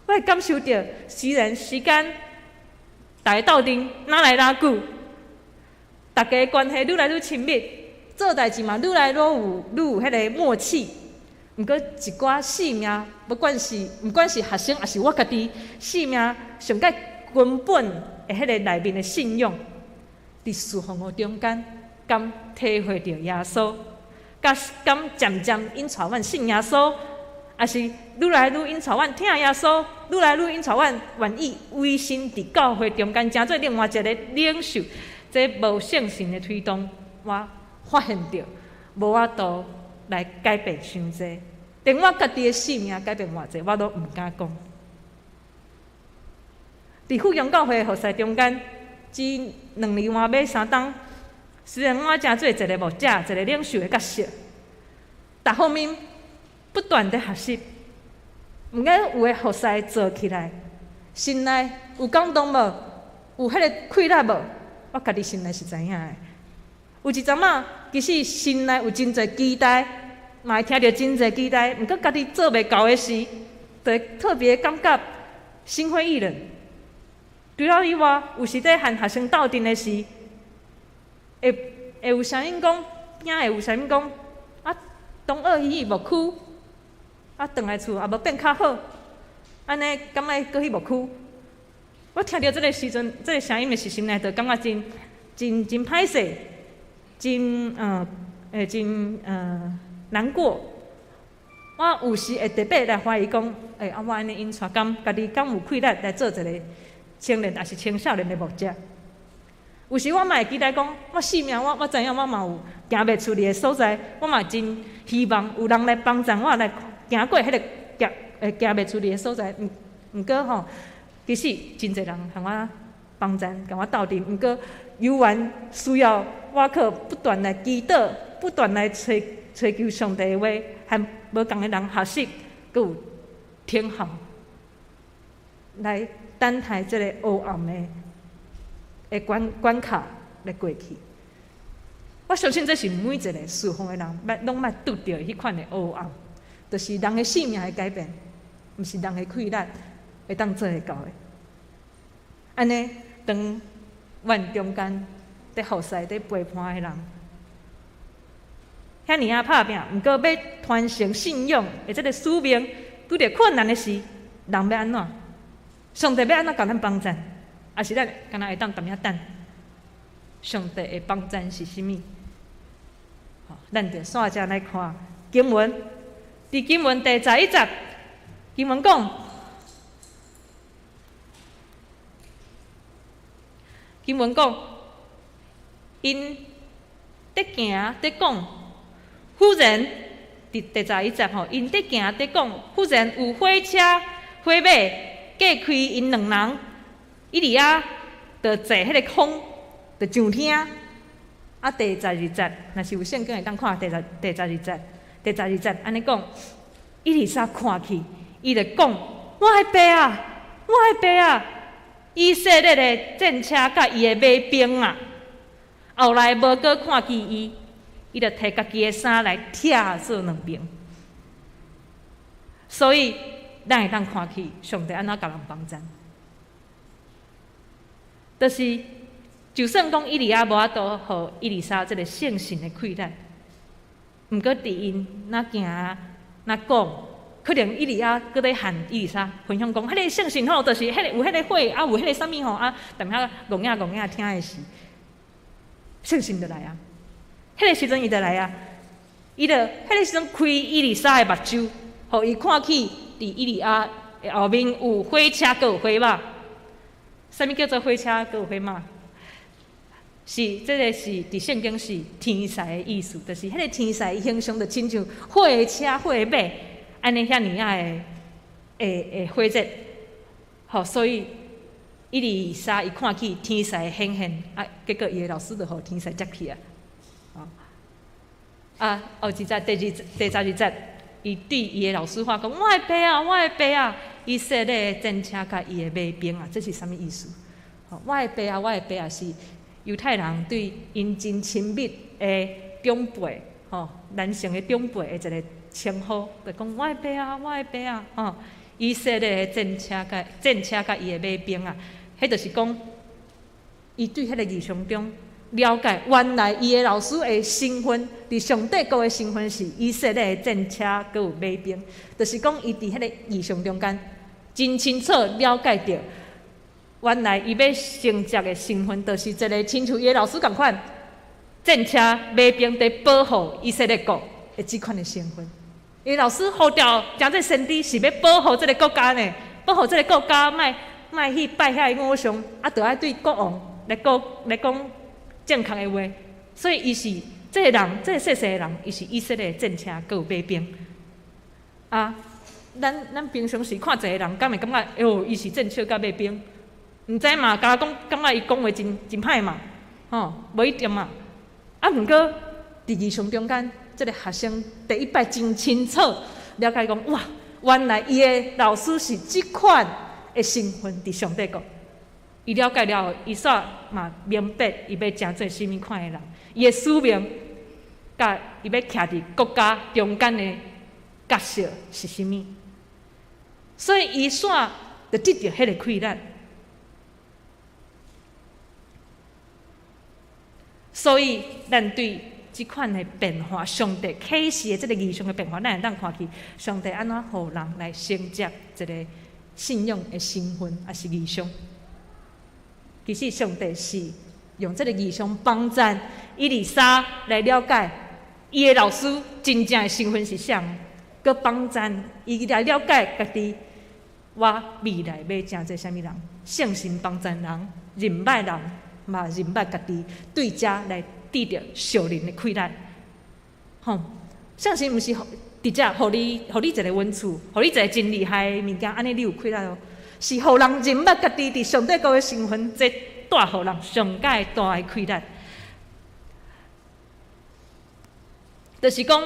我会感受到，虽然时间大家斗阵哪来哪久，大家的关系愈来愈亲密，做代志嘛愈来愈有迄个默契。毋过一寡生命，不管是学生，还是我家己生命上界根本的迄个内面的信仰，伫侍奉的中间，敢体会到耶稣，敢渐渐引带阮信耶稣，还是愈来愈引带阮听耶稣，愈来愈引带阮愿意委身伫教会中间，成做另外一个领袖。这无圣神的推动，我发现到无法度来改变伤济，连我家己的生命改变偌济，我都毋敢讲。伫富阳教会的服侍中间，只2年外尾3冬，虽然我正做一个牧者、一个领袖的角色，逐方面不断地学习，毋过有诶服侍做起来，心内有感动无？有迄个快乐无？我家己心内是知影诶。有一阵仔，其实心内有真侪期待，嘛会听到真侪期待，毋过家己做袂到诶时，就会特别感觉心灰意冷。除了以外，有时在和学生斗阵诶时，会有声音讲，囝会有声音讲，啊，同学去牧区，啊，转来厝也无变较好，安尼敢爱搁去牧区？我听到这个时阵，这个声音的时心内，就感觉真歹势。真难过。我有时会特别来怀疑讲，我安尼因带家己敢有气力来做一个青年，还是青少年的牧者？有时我嘛会期待讲，我生命我知影我嘛有行袂出去的所在，我嘛真希望有人来帮助我来行过迄个行袂出去的所在。毋过吼，其实真侪人向我帮助，甲我斗阵，毋过犹原需要我可不断来祈祷，不断来找求上帝的话，和无共的人学习，佮有听候，来等待这个黑暗的关卡来过去。我相信这是每一个侍奉的人，拢捌拄到迄款的黑暗，就是人的生命的改变，毋是人的快乐会当做会到的。安尼，当阮中间在服侍、在陪伴的人，遐尼拍拼，毋过要传承信仰的这个使命，拄着困难的时，人要安怎？上帝要安怎甲咱帮助？还是咱敢若会当踮遐等？上帝的帮助是啥物？咱就线正来看经文。伫经文第11节，经文讲。经文讲，因伫行伫讲，忽然伫第11节吼，因伫行伫讲，忽然有火车、火马隔开因2人，伊利亚就坐迄个空，就上天。啊，第12节，若是有圣经会当看第12节，第12节安尼讲，伊丽莎看去，伊就讲，我的爸啊，我的爸啊！以色列的战车甲伊的马兵啊，后来无搁看见伊，伊就摕家己的衫来拆做两边。所以，咱会当看起上帝安怎甲人帮咱，就是就算讲以利亚无法度互以利沙这个圣神的溃烂，毋过伫因那行那讲。可能以利亚搁咧喊以利沙分享讲，迄个圣神吼，就是迄个有迄个火啊，有迄个啥物吼啊，但遐戆听的是圣神就来啊。迄个时阵伊就来啊，伊就迄个时阵开以利沙的目睭，互伊看起伫以利亚的后面有火车，搁有火马。啥物叫做火车，搁有火马？是，这个是伫圣经是天使的意思，就是迄个天使形象就亲像火车、火马。安尼遐尼啊的火箭，吼，所以以利沙伊看起天使显现，啊，结果伊的老师就互天使接去啊，后一节第12节，伊对伊的老师话讲：我的爸啊，我的爸啊，以色列的战车甲伊的马兵啊，这是啥物意思？我的爸啊，我的爸啊，是犹太人对因真亲密的长辈，吼，男性的长辈的一个。称呼就讲我的爸啊，我的爸啊，吼！以色列的战车甲伊的马兵啊，迄就是讲，伊对迄个异象中了解，原来伊的老师的身份，伫上帝国的身份是以色列的战车，佮有马兵，就是讲伊伫迄个异象中间，真清楚了解到，原来伊要承接的身份，就是一个亲像伊的老师共款，战车、马兵伫保护以色列国的即款的身份。伊老师呼召将这先知是要保护这个国家呢，保护这个国家，莫去拜遐偶像，啊，就爱对国王来讲正确的话。所以伊是这个人，这个细细的人，伊是以色列的战车，佮有马兵。啊，咱平常时看一个人，敢会感觉哟，伊是战车甲马兵？毋知嘛，感觉伊讲话真歹嘛，吼，无一定嘛。啊，毋过伫异象中间。这个学生第一摆真清楚了解讲，哇，原来伊的老师是即款的身份伫上帝国。伊了解了后，伊煞嘛明白伊要成做甚物款的人，伊的使命，甲伊要徛伫国家中间的角色是甚物。所以伊煞就得到迄个溃烂。所以咱对即款的变化，上帝启示的即个异象的变化，咱会当看去上帝安怎互人来承接一个信仰的身份，也是异象。其实上帝是用即个异象帮助以利沙来了解伊的老师真正的身份是啥，佮帮助伊来了解家己我未来要成做啥物人，圣神帮助人，认捌人嘛认捌家己，对遮来。得到属灵的溃烂，吼！圣神毋是直接互你一个稳处，互你一个真厉害的物件，安尼你有溃烂哦。是互人认捌家己伫上帝国的身份，这带互人上界大的溃烂。就是讲，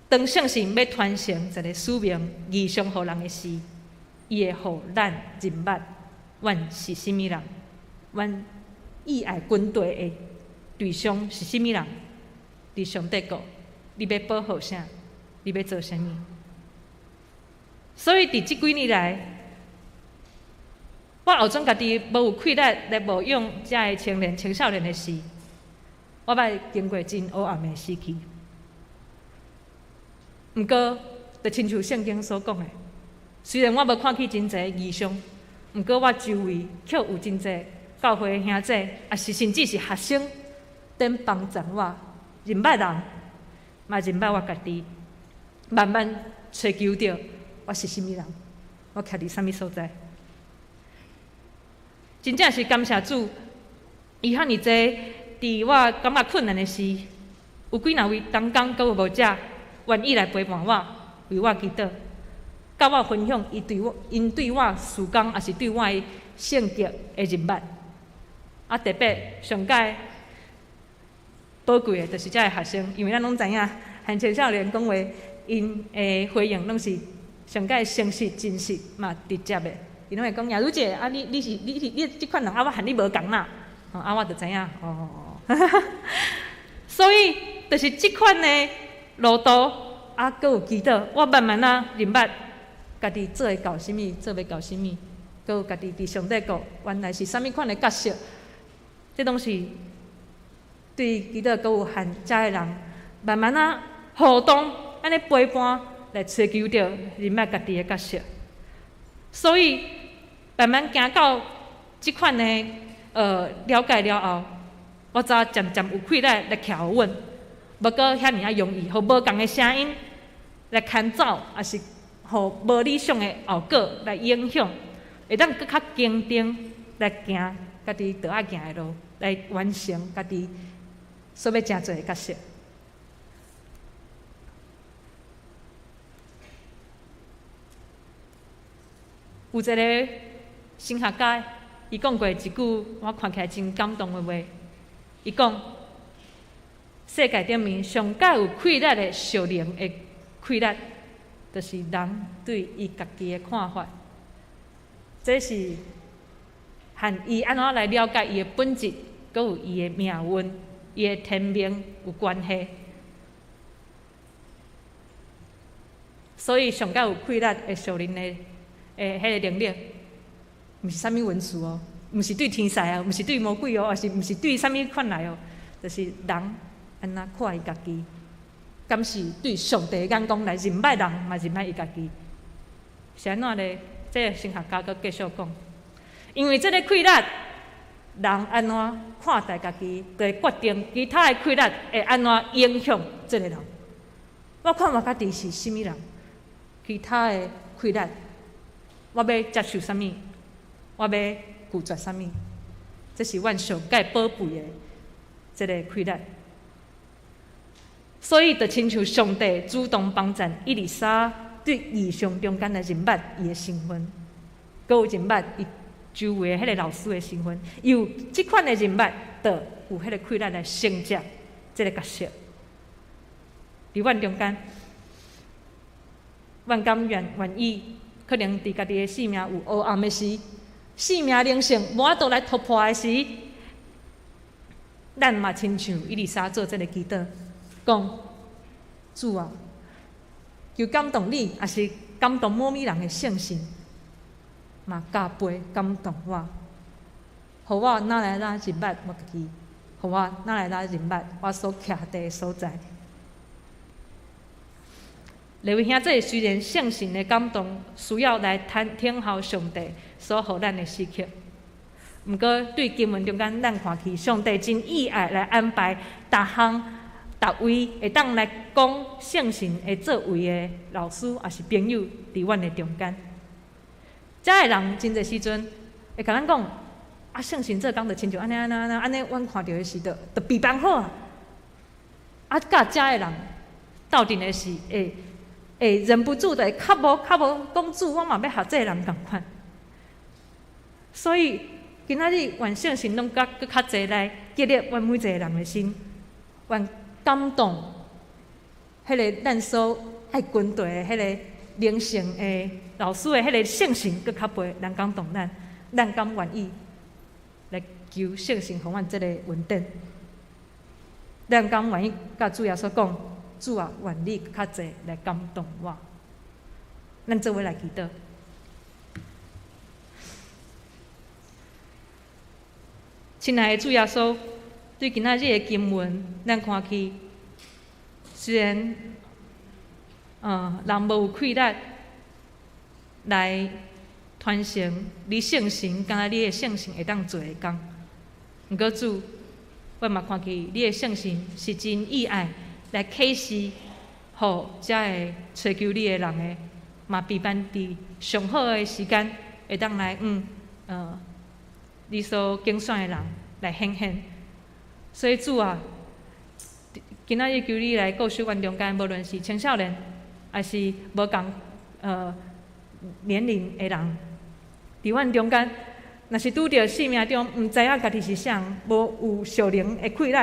当圣神要传承一个使命、异象互人的时，伊会互咱认捌，阮是甚物人，阮意爱军队的。对象是甚物人？伫上帝国，你要保护啥？你要做啥物？所以伫即几年来，我后总家己无有气力来牧养遮个青年、青少年的事，我捌经过真黑暗的时期。毋过，就亲像圣经所讲的，虽然我无看去真侪异象，毋过我周围却有真侪教会兄弟，也是甚至是学生。等帮助我认捌人，嘛认捌我家己，慢慢找求到我是甚物人，我徛伫啥物所在。真正是感谢主，伊遐尼济，伫我感觉困难的时，有几若位同工搁有无者愿意来陪伴我，为我祈祷，甲我分享因对我事工，也是对我的性格的认捌。啊，特别上届。宝贵的，就是遮个学生，因为咱拢知影，汉青少年讲话，因的回应拢是上界诚实、真实嘛直接的。伊拢会讲亚茹姐，啊你即款人啊，我和你无共啦，啊我就知影所以就是即款的路途，啊，搁有祈祷，我慢慢认捌家己做会到啥物，做袂到啥物，搁有家己伫上帝国原来是啥物款的角色，这拢是对祈祷搁有和遮的人慢慢互动，安尼陪伴来追求着认捌家己的角色。所以慢慢行到即款的了解了后，我才渐渐有气力来徛好稳，无搁遐尔容易，互无共的声音来牵走，也是互无理想的后果来影响，会当搁较坚定来行家己着爱行的路，来完成家己所要诚做的角色。有一个神学家，伊讲过一句我看起来真感动的话。伊讲：世界顶面上较有气力的属灵的气力，就是人对伊家己的看法。这是和伊安怎来了解伊的本质，佮有伊的命运、伊的天命有关系。所以上较有气力的属灵的迄个能力，毋是啥物文字哦，毋是对天使哦，毋是对魔鬼哦，也是毋是对啥物款来哦，就是人安怎看伊家己，敢是对上帝的眼光来认捌人，嘛认捌伊家己，是安怎咧？这个神学家佮继续讲，因为这个气力，人安怎看待家己，就会决定其他的气力会安怎影响这个人。我看我家己是啥物人，其他的气力。我要接受啥物？我要拒绝啥物？这是阮上界宝贝的这个气力。所以，就亲像上帝主动帮助伊丽莎对异象中间来认捌伊的身份，佮有认捌伊周围的迄个老师的身份，有即款的认捌，就有迄个气力来承接这个角色。伫阮中间，阮甘愿意。可能伫家己的生命有黑暗的时，生命灵性无法度来突破的时，咱嘛亲像伊丽莎做这个祈祷，讲主啊，求感动你，也是感动某物人的圣心，嘛加倍感动我，互我哪来认捌我家己，互我哪来认捌我所徛地的所在。列位兄弟，虽然圣神的感动需要来听候上帝所予咱的时刻，毋过对经文中间，咱看去上帝真意爱来安排逐项、逐位会当来讲圣神会作为的老师，也是朋友，伫阮的中间。遮个人真侪时阵会甲咱讲，啊，圣神做工就亲像安尼，阮看到的时就备办好啊。啊，甲遮个人斗阵的是会忍不住的会较无讲主，我嘛要学这个人共款。所以今仔日愿圣神拢搁较侪来激励阮每一个人的心，愿感动迄个咱所爱军队的迄个灵性的老师的迄个圣神，搁较袂人感动咱，咱敢愿意来求圣神互阮这个稳定？咱敢愿意甲主耶稣讲？主啊，愿你较侪来感动我。咱做伙来祈祷。亲爱的主耶稣，对今仔日的经文，咱看去，虽然人无有气力来传承你圣神，敢若你的圣神会当做的工。毋过主，我嘛看去你的圣神是真意爱。来启示，互遮个追求你的人的，嘛备办伫上好的时间，会当来你所竞选的人来显现。所以主啊，今仔日求你来告诉阮中间，无论是青少年，还是无共年龄的人，伫阮中间，若是拄着生命中毋知影家己是啥人，无有属灵的气力，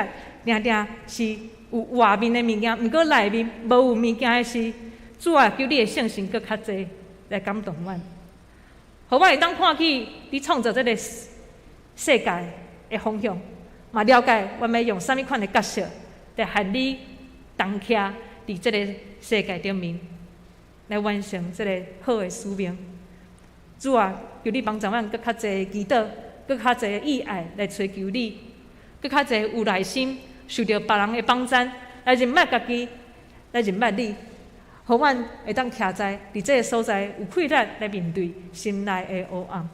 定定是。有外面的物件，毋过内面无有物件的是，主啊，求你的圣神搁较济来感动阮，互阮会当看起你创造这个世界的方向，嘛了解阮要用啥物款的角色来和你同徛伫这个世界顶面，来完成这个好的使命。主啊，求你帮助阮搁较济祈祷，搁较济意爱来追求你，搁较济有耐心，受到别人的帮衬，来认捌家己，来认捌你，互阮会当徛在伫这个所在有气力来面对心内的黑暗，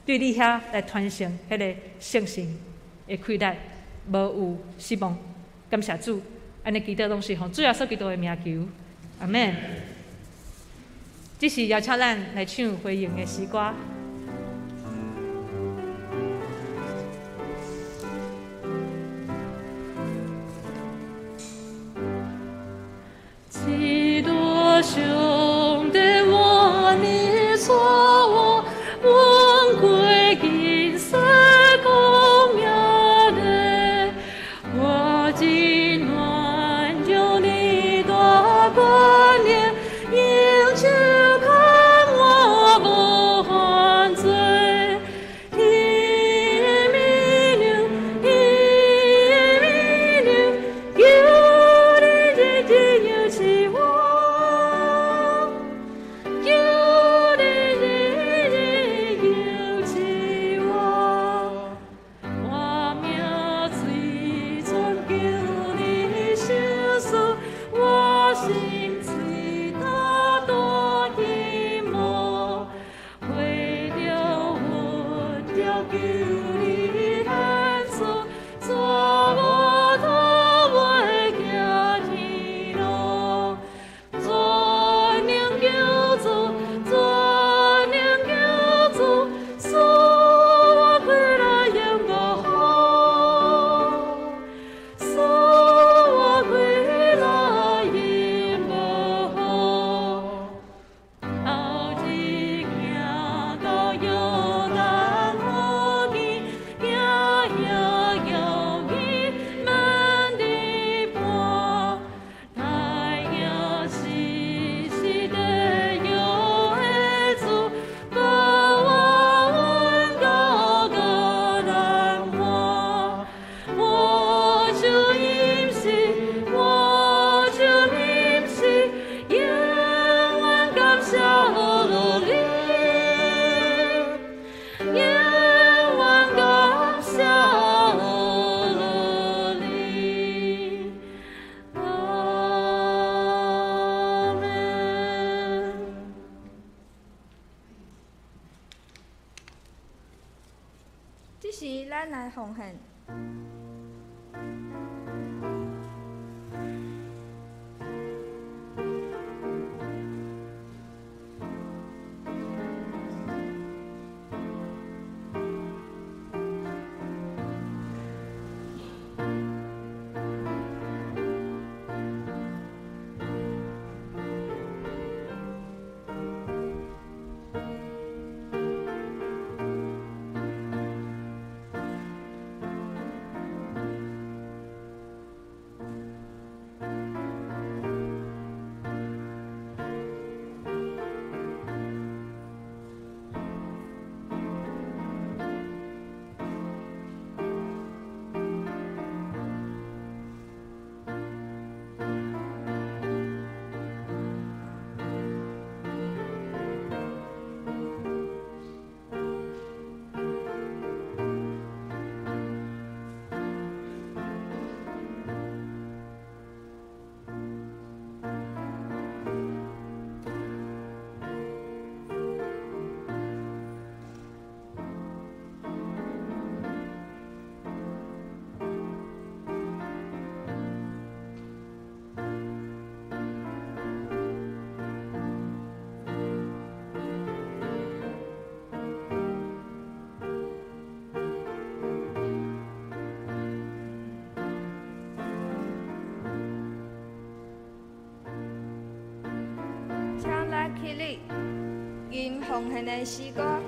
对你遐来传承迄个圣神的气力，无有失望。感谢主，安尼祈祷拢是奉主耶稣基督的名求，阿门。这是邀请咱来唱回应的诗歌。基督兄弟，我你所我，问归金色公庙内，我今晚有你大观念，应求看我不犯罪，一米六，有你的有希望。这是咱来奉献。起立，吟奉献的诗歌。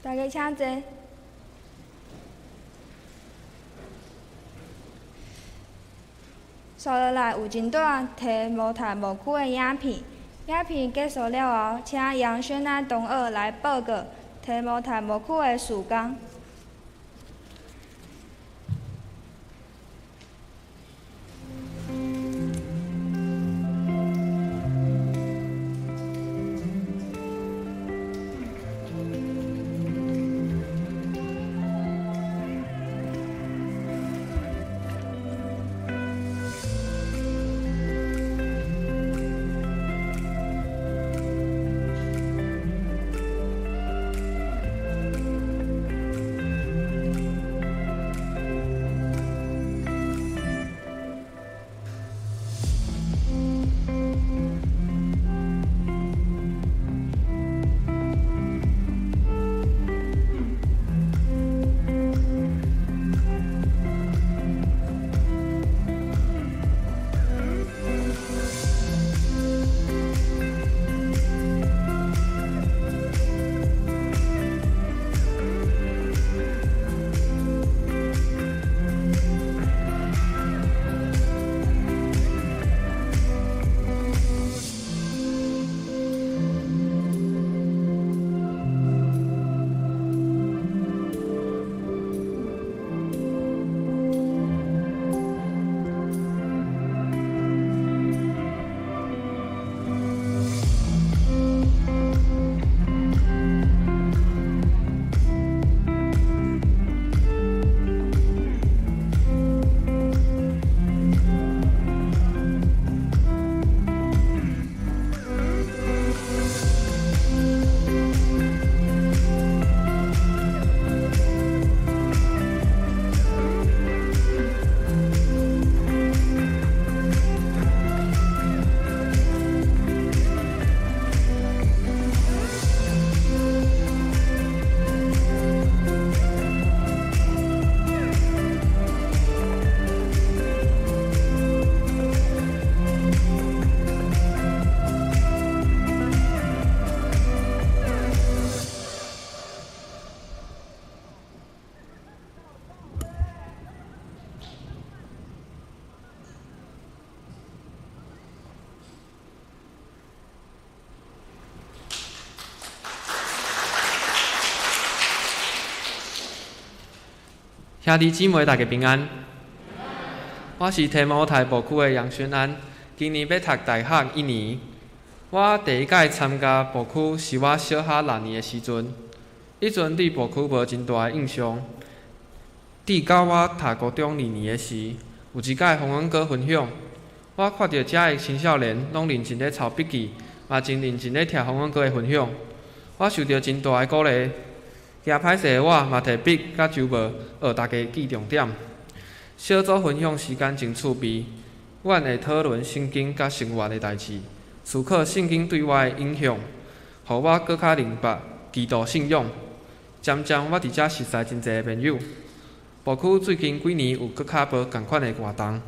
大家请坐。接落来有真大题无读无区的影片，影片结束了后，请杨轩安同学来报告题无读无区的事工。兄弟姊妹，大家平安。我是提摩太部区的杨轩安，今年要读大学1年。我第一届参加部区是我小学6年的时阵，迄阵对部区无真大的印象。直到我读高中2年的时，有一届访问阁分享，我看到遮的青少年拢认真咧抄笔记，嘛真认真咧听访问阁的分享，我受到真大的鼓励。惊歹势的我嘛摕笔甲周报学大家记重点。小组分享时间真趣味，阮会讨论圣经甲生活的代志，思考圣经对我的影响，互我搁较明白基督信仰。渐渐我伫遮认识真侪朋友。部区最近几年有搁较无共款的活动，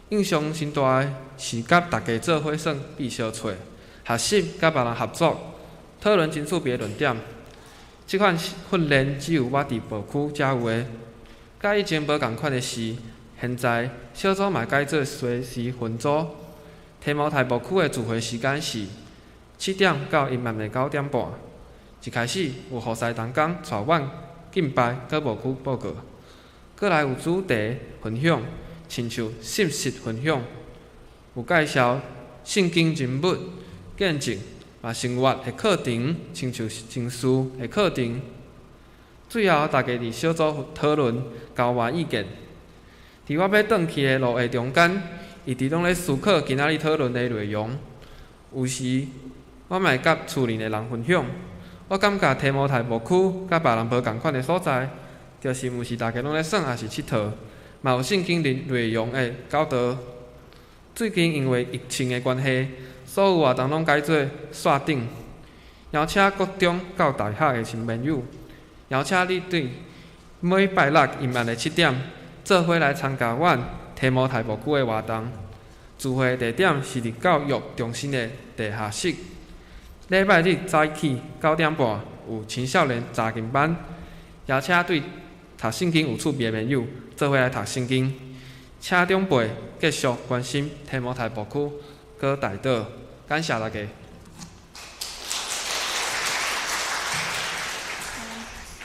印象真大的是甲大家做伙耍必小册，学习甲别人合作，讨论真趣味的论点。即款训练只有我伫部区才有的，甲以前无共款的是，现在小组嘛改做随时分组。提摩太部区的聚会时间是7点到阴暗的9点半。一开始有护士同工带阮敬拜，搁部区报告，搁来有主题分享，亲像信息分享，有介绍圣经人物见证。嘛，生活的课程，亲像情绪的课程。最后，大家伫小组讨论、交换意见。伫我要转去的路的中间，一直拢咧思考今仔日讨论的内容。有时，我嘛会甲厝里的人分享。我感觉提摩太部区甲别人无共款的所在，就是毋是大家拢咧耍，也是佚佗，嘛有圣经内容的教导。最近因为疫情的关系，所有活动拢改做线顶，邀请各中到大学的新朋友，邀请你对每拜六阴暗的7点，做伙来参加阮提摩太部区的活动。聚会地点是伫教育中心的地下室。礼拜日早起9点半有青少年查经班，邀请对读圣经有趣味的朋友做伙来读圣经。请长辈继续关心提摩太牧区，搁代祷，感谢大家。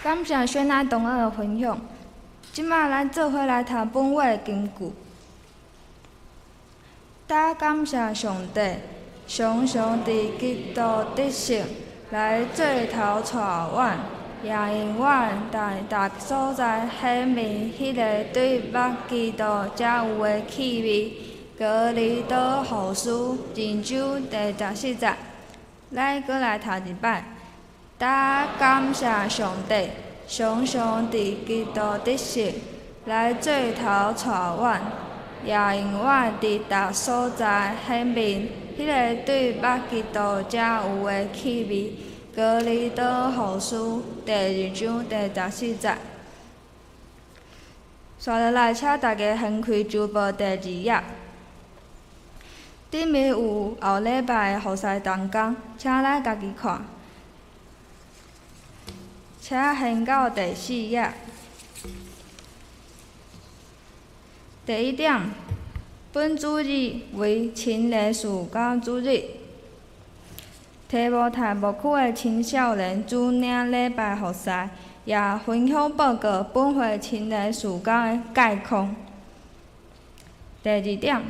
感谢宣爱同学的分享。即摆咱做伙来读本话的金句。大感谢上帝，常常伫基督得胜来做头带阮，也因阮在逐所在显明迄个对捌基督才有的气味。哥林多后书2章第17节，咱搁来读一摆。大感谢上帝，常常伫基督得胜来做头带阮，也因阮伫逐所在显明迄个对捌基督才有的气味。哥林多后书第2章第14节。接落来，请大家掀开周报第2页。顶面有后礼拜的服侍同工，请咱家己看。请掀到第4页。第1点，本主日为青年暑假主日。提摩太牧区的青少年主领礼拜服侍，也分享报告本会青年暑假的概况。第2点，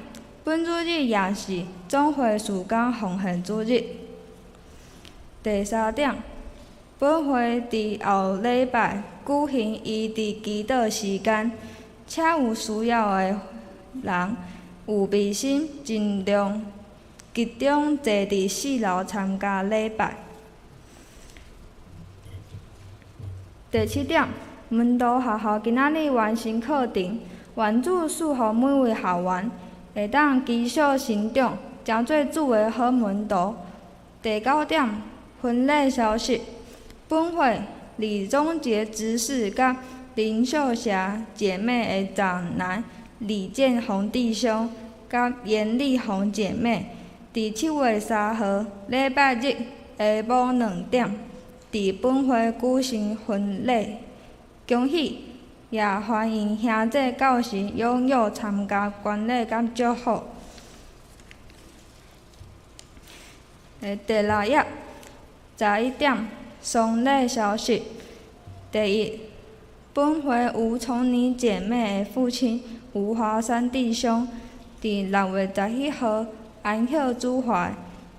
本主日也是总会暑假奉献主日。第3点，本会伫后礼拜举行伊伫祈祷时间，且有需要的人有备心，尽量集中坐伫4楼参加礼拜。第7点，门徒学校今仔日完成课程，愿主赐予每位校员会当继续成长，成做主的好门徒。第9点，婚礼消息。本会李宗杰执事甲林秀霞姐妹的长男李建宏弟兄甲严丽红姐妹，伫7月3号礼拜日下晡2点，伫本会举行婚礼。恭喜，也欢迎兄弟到时踊跃参加观礼甲祝福。第6页11点。丧礼消息。第1，本会吴崇妮姐妹的父亲吴华山弟兄，伫6月17号安歇主怀，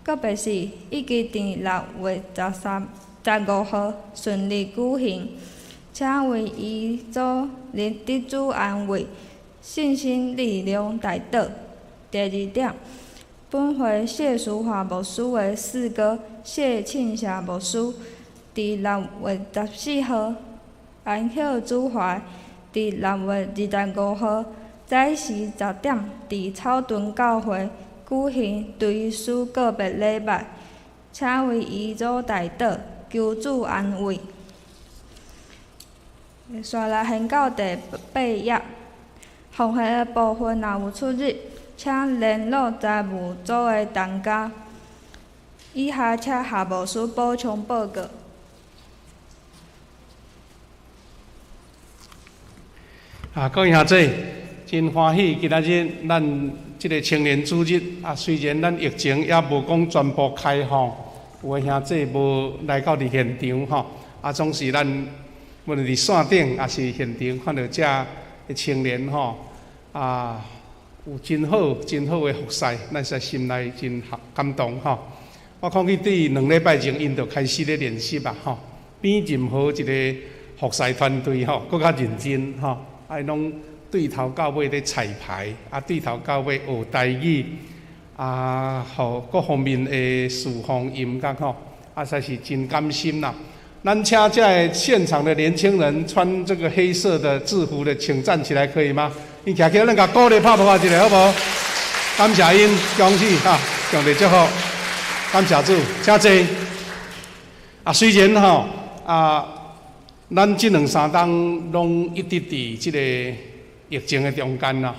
告别式预计伫6月15号顺利举行，请为遗祖得主安慰、信心力量代祷。第2点，本会谢淑华牧师的四哥谢庆霞牧师，伫6月14号安歇主怀，伫6月25号早时10点，伫草屯教会举行追思告别礼拜，请为遗祖代祷，求主安慰。续来掀到第8页，奉献的部分若有出入，请联络财务组的同家。以下请夏牧师补充报告。各位兄弟，真欢喜！今仔日咱即个青年主日虽然咱疫情也无讲全部开放，有诶兄弟无来到伫现场总是咱无论伫线顶也是现场看到遮诶青年有真好诶服侍，咱实在心内真感动我看去对2礼拜前，因就开始咧练习比任何一个服侍团队搁较认真拢对头到尾咧彩排，对头到尾学台语，各方面的侍奉音乐实在是真甘心啦。咱请这个现场的年轻人穿这个黑色的制服的，请站起来可以吗？因徛起来，咱甲鼓励拍一下好无？感谢因，恭喜强烈祝福，感谢主，请坐。虽然咱这2-3天拢一直伫即个疫情的中间啦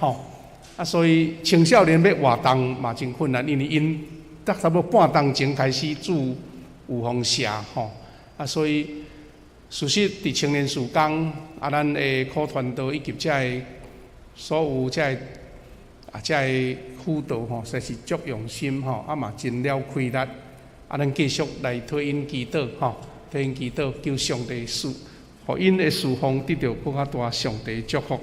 所以青少年要活动嘛真困难，因为因差不多半冬前开始有方社吼。所以事实伫青年事工咱的科团队以及遮个所有遮个辅导吼，实在是足用心吼，嘛尽了开力。咱继续来推因祈祷吼，推因祈祷，求上帝互因的侍奉得到更较大上帝祝福。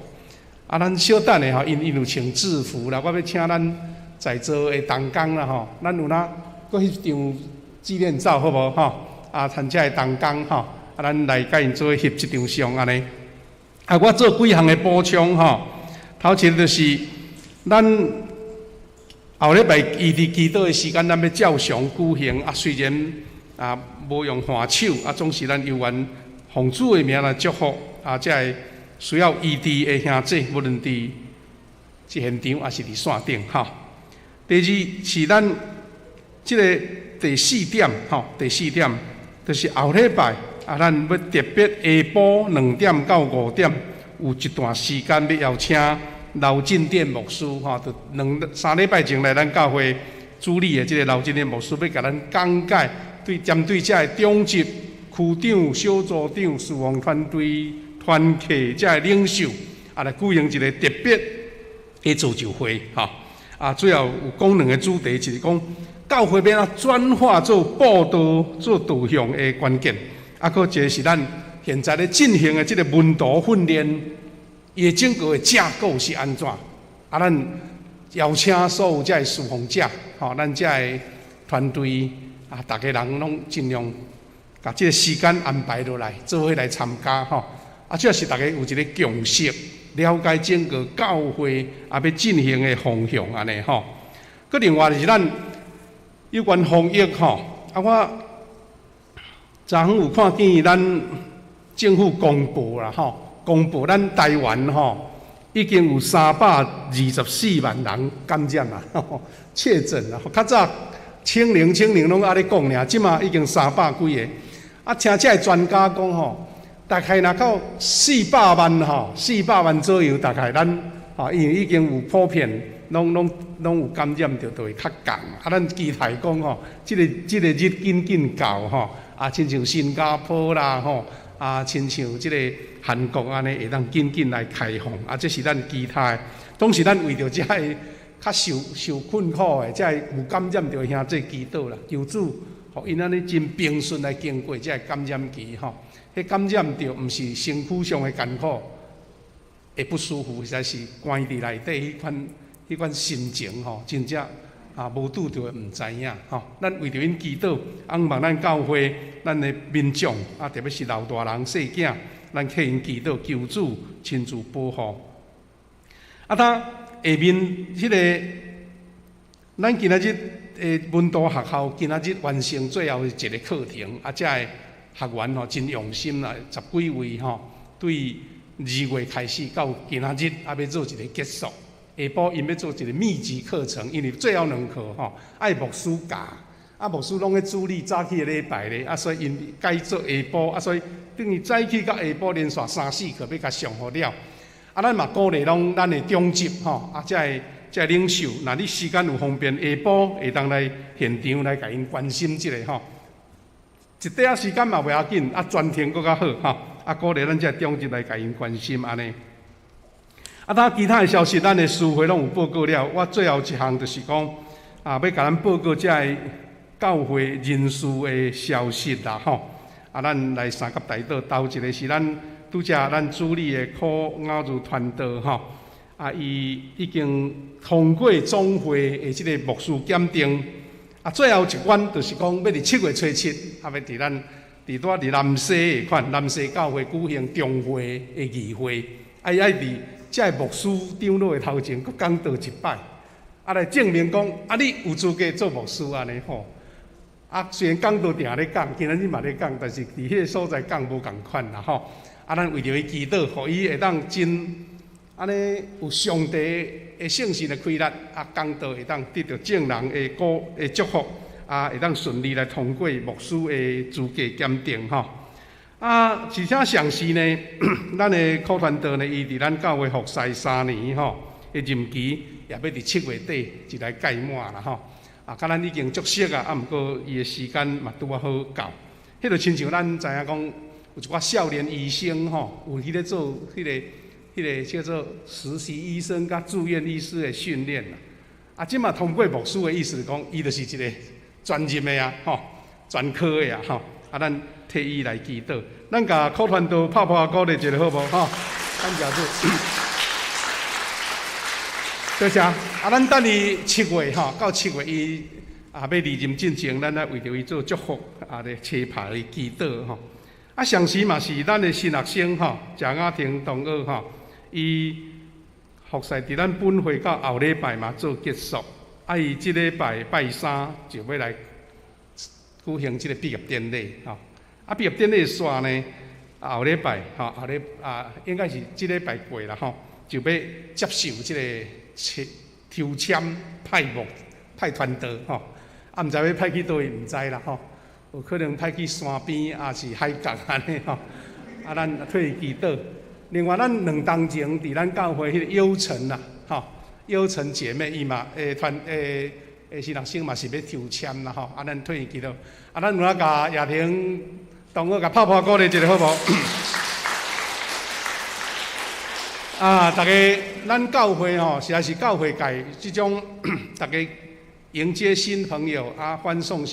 咱小等的吼，因有穿制服啦，我要请咱在座的同工啦吼，咱有哪搁迄张纪念照好无吼？参加的同工吼，咱来甲因做翕一张相安尼。我做几项的补充吼，头前就是咱后礼拜异地祈祷的时间，咱要照常举行。虽然无用换手，总是咱有缘奉主的名来祝福才会需要异地的兄弟，无论伫现场还是伫线顶吼。第二是咱即个第四点吼，第四点就是后礼拜咱要特别下晡2点到5点有一段时间要邀请刘进典牧师吼，就3礼拜前来咱教会主理的即个刘进典牧师，要甲咱讲解针对遮个中级区长、小组长、事奉团队、团契遮个领袖来举行一个特别的造就会吼。主要有讲2个主题，就是讲教会要怎转化做报道、做导向的关键。搁一个是咱现在咧进行的即个门徒训练，伊的整个的架构是安怎？咱邀请所有遮个侍奉者，咱遮个团队大家人拢尽量把即个时间安排落来，做伙来参加吼。主要是大家有一个共识，了解整个教会要进行的方向安尼吼。搁另外就是咱有关防疫吼，我昨昏有看见咱政府公布啦吼，公布咱台湾吼已经有324万人感染啦，确诊啦。较早清零拢咧讲尔，即马已经300几个。听这专家讲吼，大概若到400万吼，400万左右，大概咱因为已经有普遍拢有感染着，就会较降。咱期待讲吼，即个日紧到吼。亲像新加坡啦吼，亲像即个韩国安尼，会当紧来开放。这是咱期待。当时咱为着遮个较受困苦的，遮个有感染着兄弟祈祷啦，求主，互因安尼真平顺来经过遮个感染期吼。迄感染着毋是身躯上的艰苦，会不舒服，实在是关伫内底迄款心情吼，真正。无拄着毋知影吼，咱为着因祈祷，望咱教会、咱的民众特别是老大人、细囝，咱替因祈祷，求主亲自保护。他下面迄个，咱今仔日文道学校今仔日完成最后一个课程，遮个学员吼真用心啦，10几位吼，对2月开始到今仔日要做一个结束。下晡因要做一个密集课程，因为最后2课吼，爱牧师教，牧师拢咧主理早起的礼拜咧，所以因改做下晡，所以等于早起到下晡连续3、4课要甲上好了。咱嘛鼓励咱的中级吼，遮个领袖，若你时间有方便，下晡会当来现场来甲因关心即个吼。一短时间嘛袂要紧，专听搁较好吼。鼓励咱遮中级来甲因关心安尼。其他的消息，咱的书会拢有报告了。我最后一项就是讲，要甲咱报告遮个教会人数的消息啦吼。咱来三甲大道，头一个是咱拄则咱主理的苦咬住团队吼，伊已经通过总会的即个牧师检定。最后一关就是讲，要伫7月初7，要伫咱伫南西下款南西教会举行中会的议会，爱伫。遮个牧师长老的头前，佫讲道一摆，来证明讲，你有资格做牧师安尼吼。虽然讲道定咧讲，今仔日嘛咧讲，但是伫迄个所在讲无共款啦吼。咱为着伊祈祷，互伊会当真安尼有上帝的圣神的开力，讲道会当得到众人的祝福，会当顺利来通过牧师的资格检定吼。是啥详细呢？咱的课团队呢，伊伫咱教会服侍3年吼，任期也要伫7月底就来届满啦吼。甲咱已经足熟啊，毋过伊的时间嘛拄啊好到。迄就亲像咱知影讲，有一寡少年医生吼，有迄个做迄个叫做实习医生甲住院医师的训练啦。啊，即嘛通过牧师的意思讲，伊就是一个专业的啊，吼，专科的啊，吼。啊，咱替伊来祈祷，咱甲课团都拍拍鼓励一下好无吼？感谢主。多谢。啊，咱等伊7月吼，到7月伊要离任进前，咱来为着伊做祝福，咧车牌的祈祷吼。啊，上时嘛是咱的新学生吼，蒋雅婷同学吼，伊服侍伫咱本会到后礼拜嘛做结束。啊，伊即礼拜拜3就要来举行即个毕业典礼吼。啊，毕业典礼煞呢，后礼拜吼，应该是即礼拜过啦吼，就要接受即个抽签派团队吼。啊，毋知要派去倒位，毋知啦吼。有可能派去山边，也是海角安尼吼。啊，咱替伊祈祷。另外，咱2当前伫咱教会迄个优晨啦，吼，优晨姐妹伊嘛，新学生嘛是要抽签啦吼。啊，咱替伊祈祷。啊，咱有哪甲亚婷同学甲拍拍鼓励一下好无？啊，大家，咱教会吼，实在是教会界即种大家迎接新朋友啊，欢送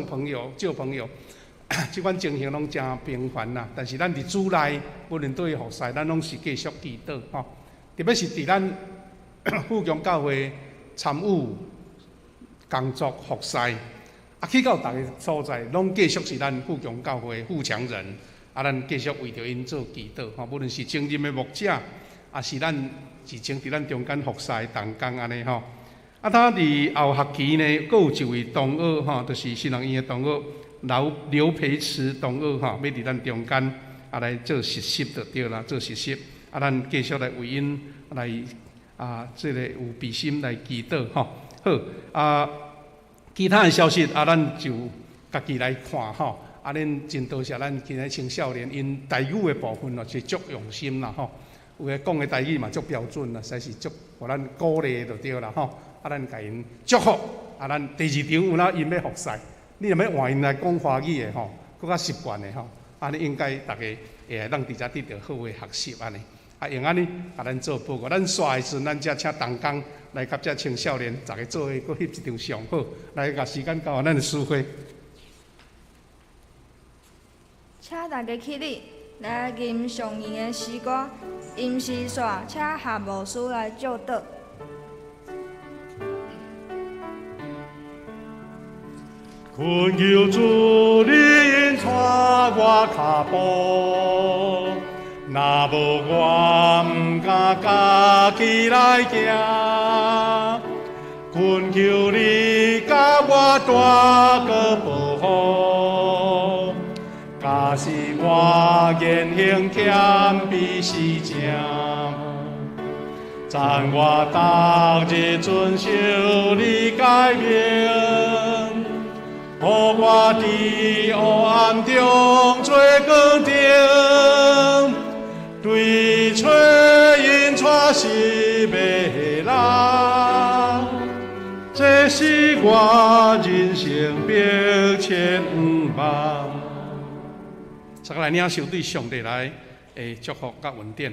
朋友、旧朋友，即款情形拢真平凡啦。但是咱伫主内，无论对服侍，咱拢是继续祈祷吼。特别是伫咱富强教会参与工作服侍，啊，去到逐个所在，拢继续是咱富强教会富强人，啊，咱继续为着因做祈祷吼。无论是正任的牧者，啊，是咱是正伫咱中间服侍同工安尼吼。啊，他伫后学期呢，阁有一位同学吼，就是新人院的同学刘培慈同学吼，要伫咱中间啊来做实习就对啦，做实习啊，咱继续来为因来即个有备心来祈祷吼。好啊，其他的消息啊，咱就家己来看吼。啊，恁真多谢咱今日青少年因台语的部分哦，是足用心啦吼。有诶讲诶台语嘛足标准啦，实在是足互咱鼓励就对啦吼。啊，咱甲因祝福，啊，咱第2场有哪因要服侍，你若要换因来讲华语诶吼，更较习惯诶吼，安尼应该大家会让伫遮得到好诶学习安尼。啊，用安尼甲咱做报告，咱煞诶时阵，咱则请同工来甲遮青少年逐个做伙，搁翕一张相好，来甲时间交互咱诶师会。请大家起立，来吟上言诶诗歌，吟诗煞，请夏牧师来教导。困求主，你引带我脚步，若无我毋敢家己来行。困求你甲我带个保护，假使我言行欠比是正，赞我逐日遵守你诫命。予我伫黑暗中做光灯，对吹引带是要人，这是我人生迫切愿望。再来领受对上帝来的祝福甲恩典。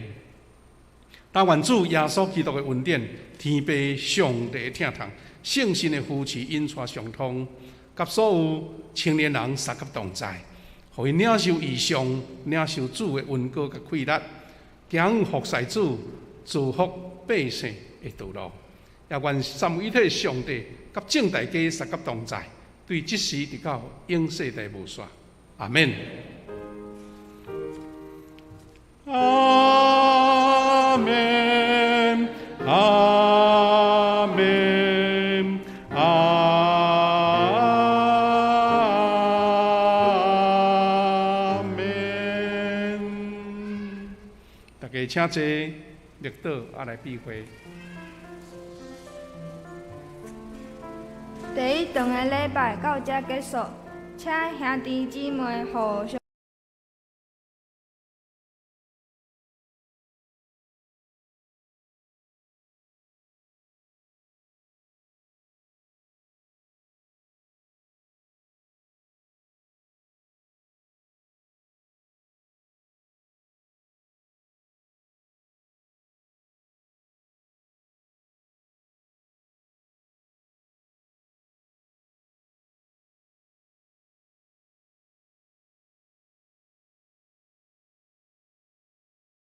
但愿主耶稣基督的恩典、天父上帝的疼痛、圣神的扶持、引带相通。甲所有青年人三甲同在，互因领受异象，领受主的恩膏甲气力，行服侍主、祝福百姓的道路。也愿三位一体上帝甲正大家三甲同在，对即时直到永世代无煞。阿免。阿免。阿免。请坐，立倒来闭会。第1场的礼拜到这结束，请兄弟姊妹互相。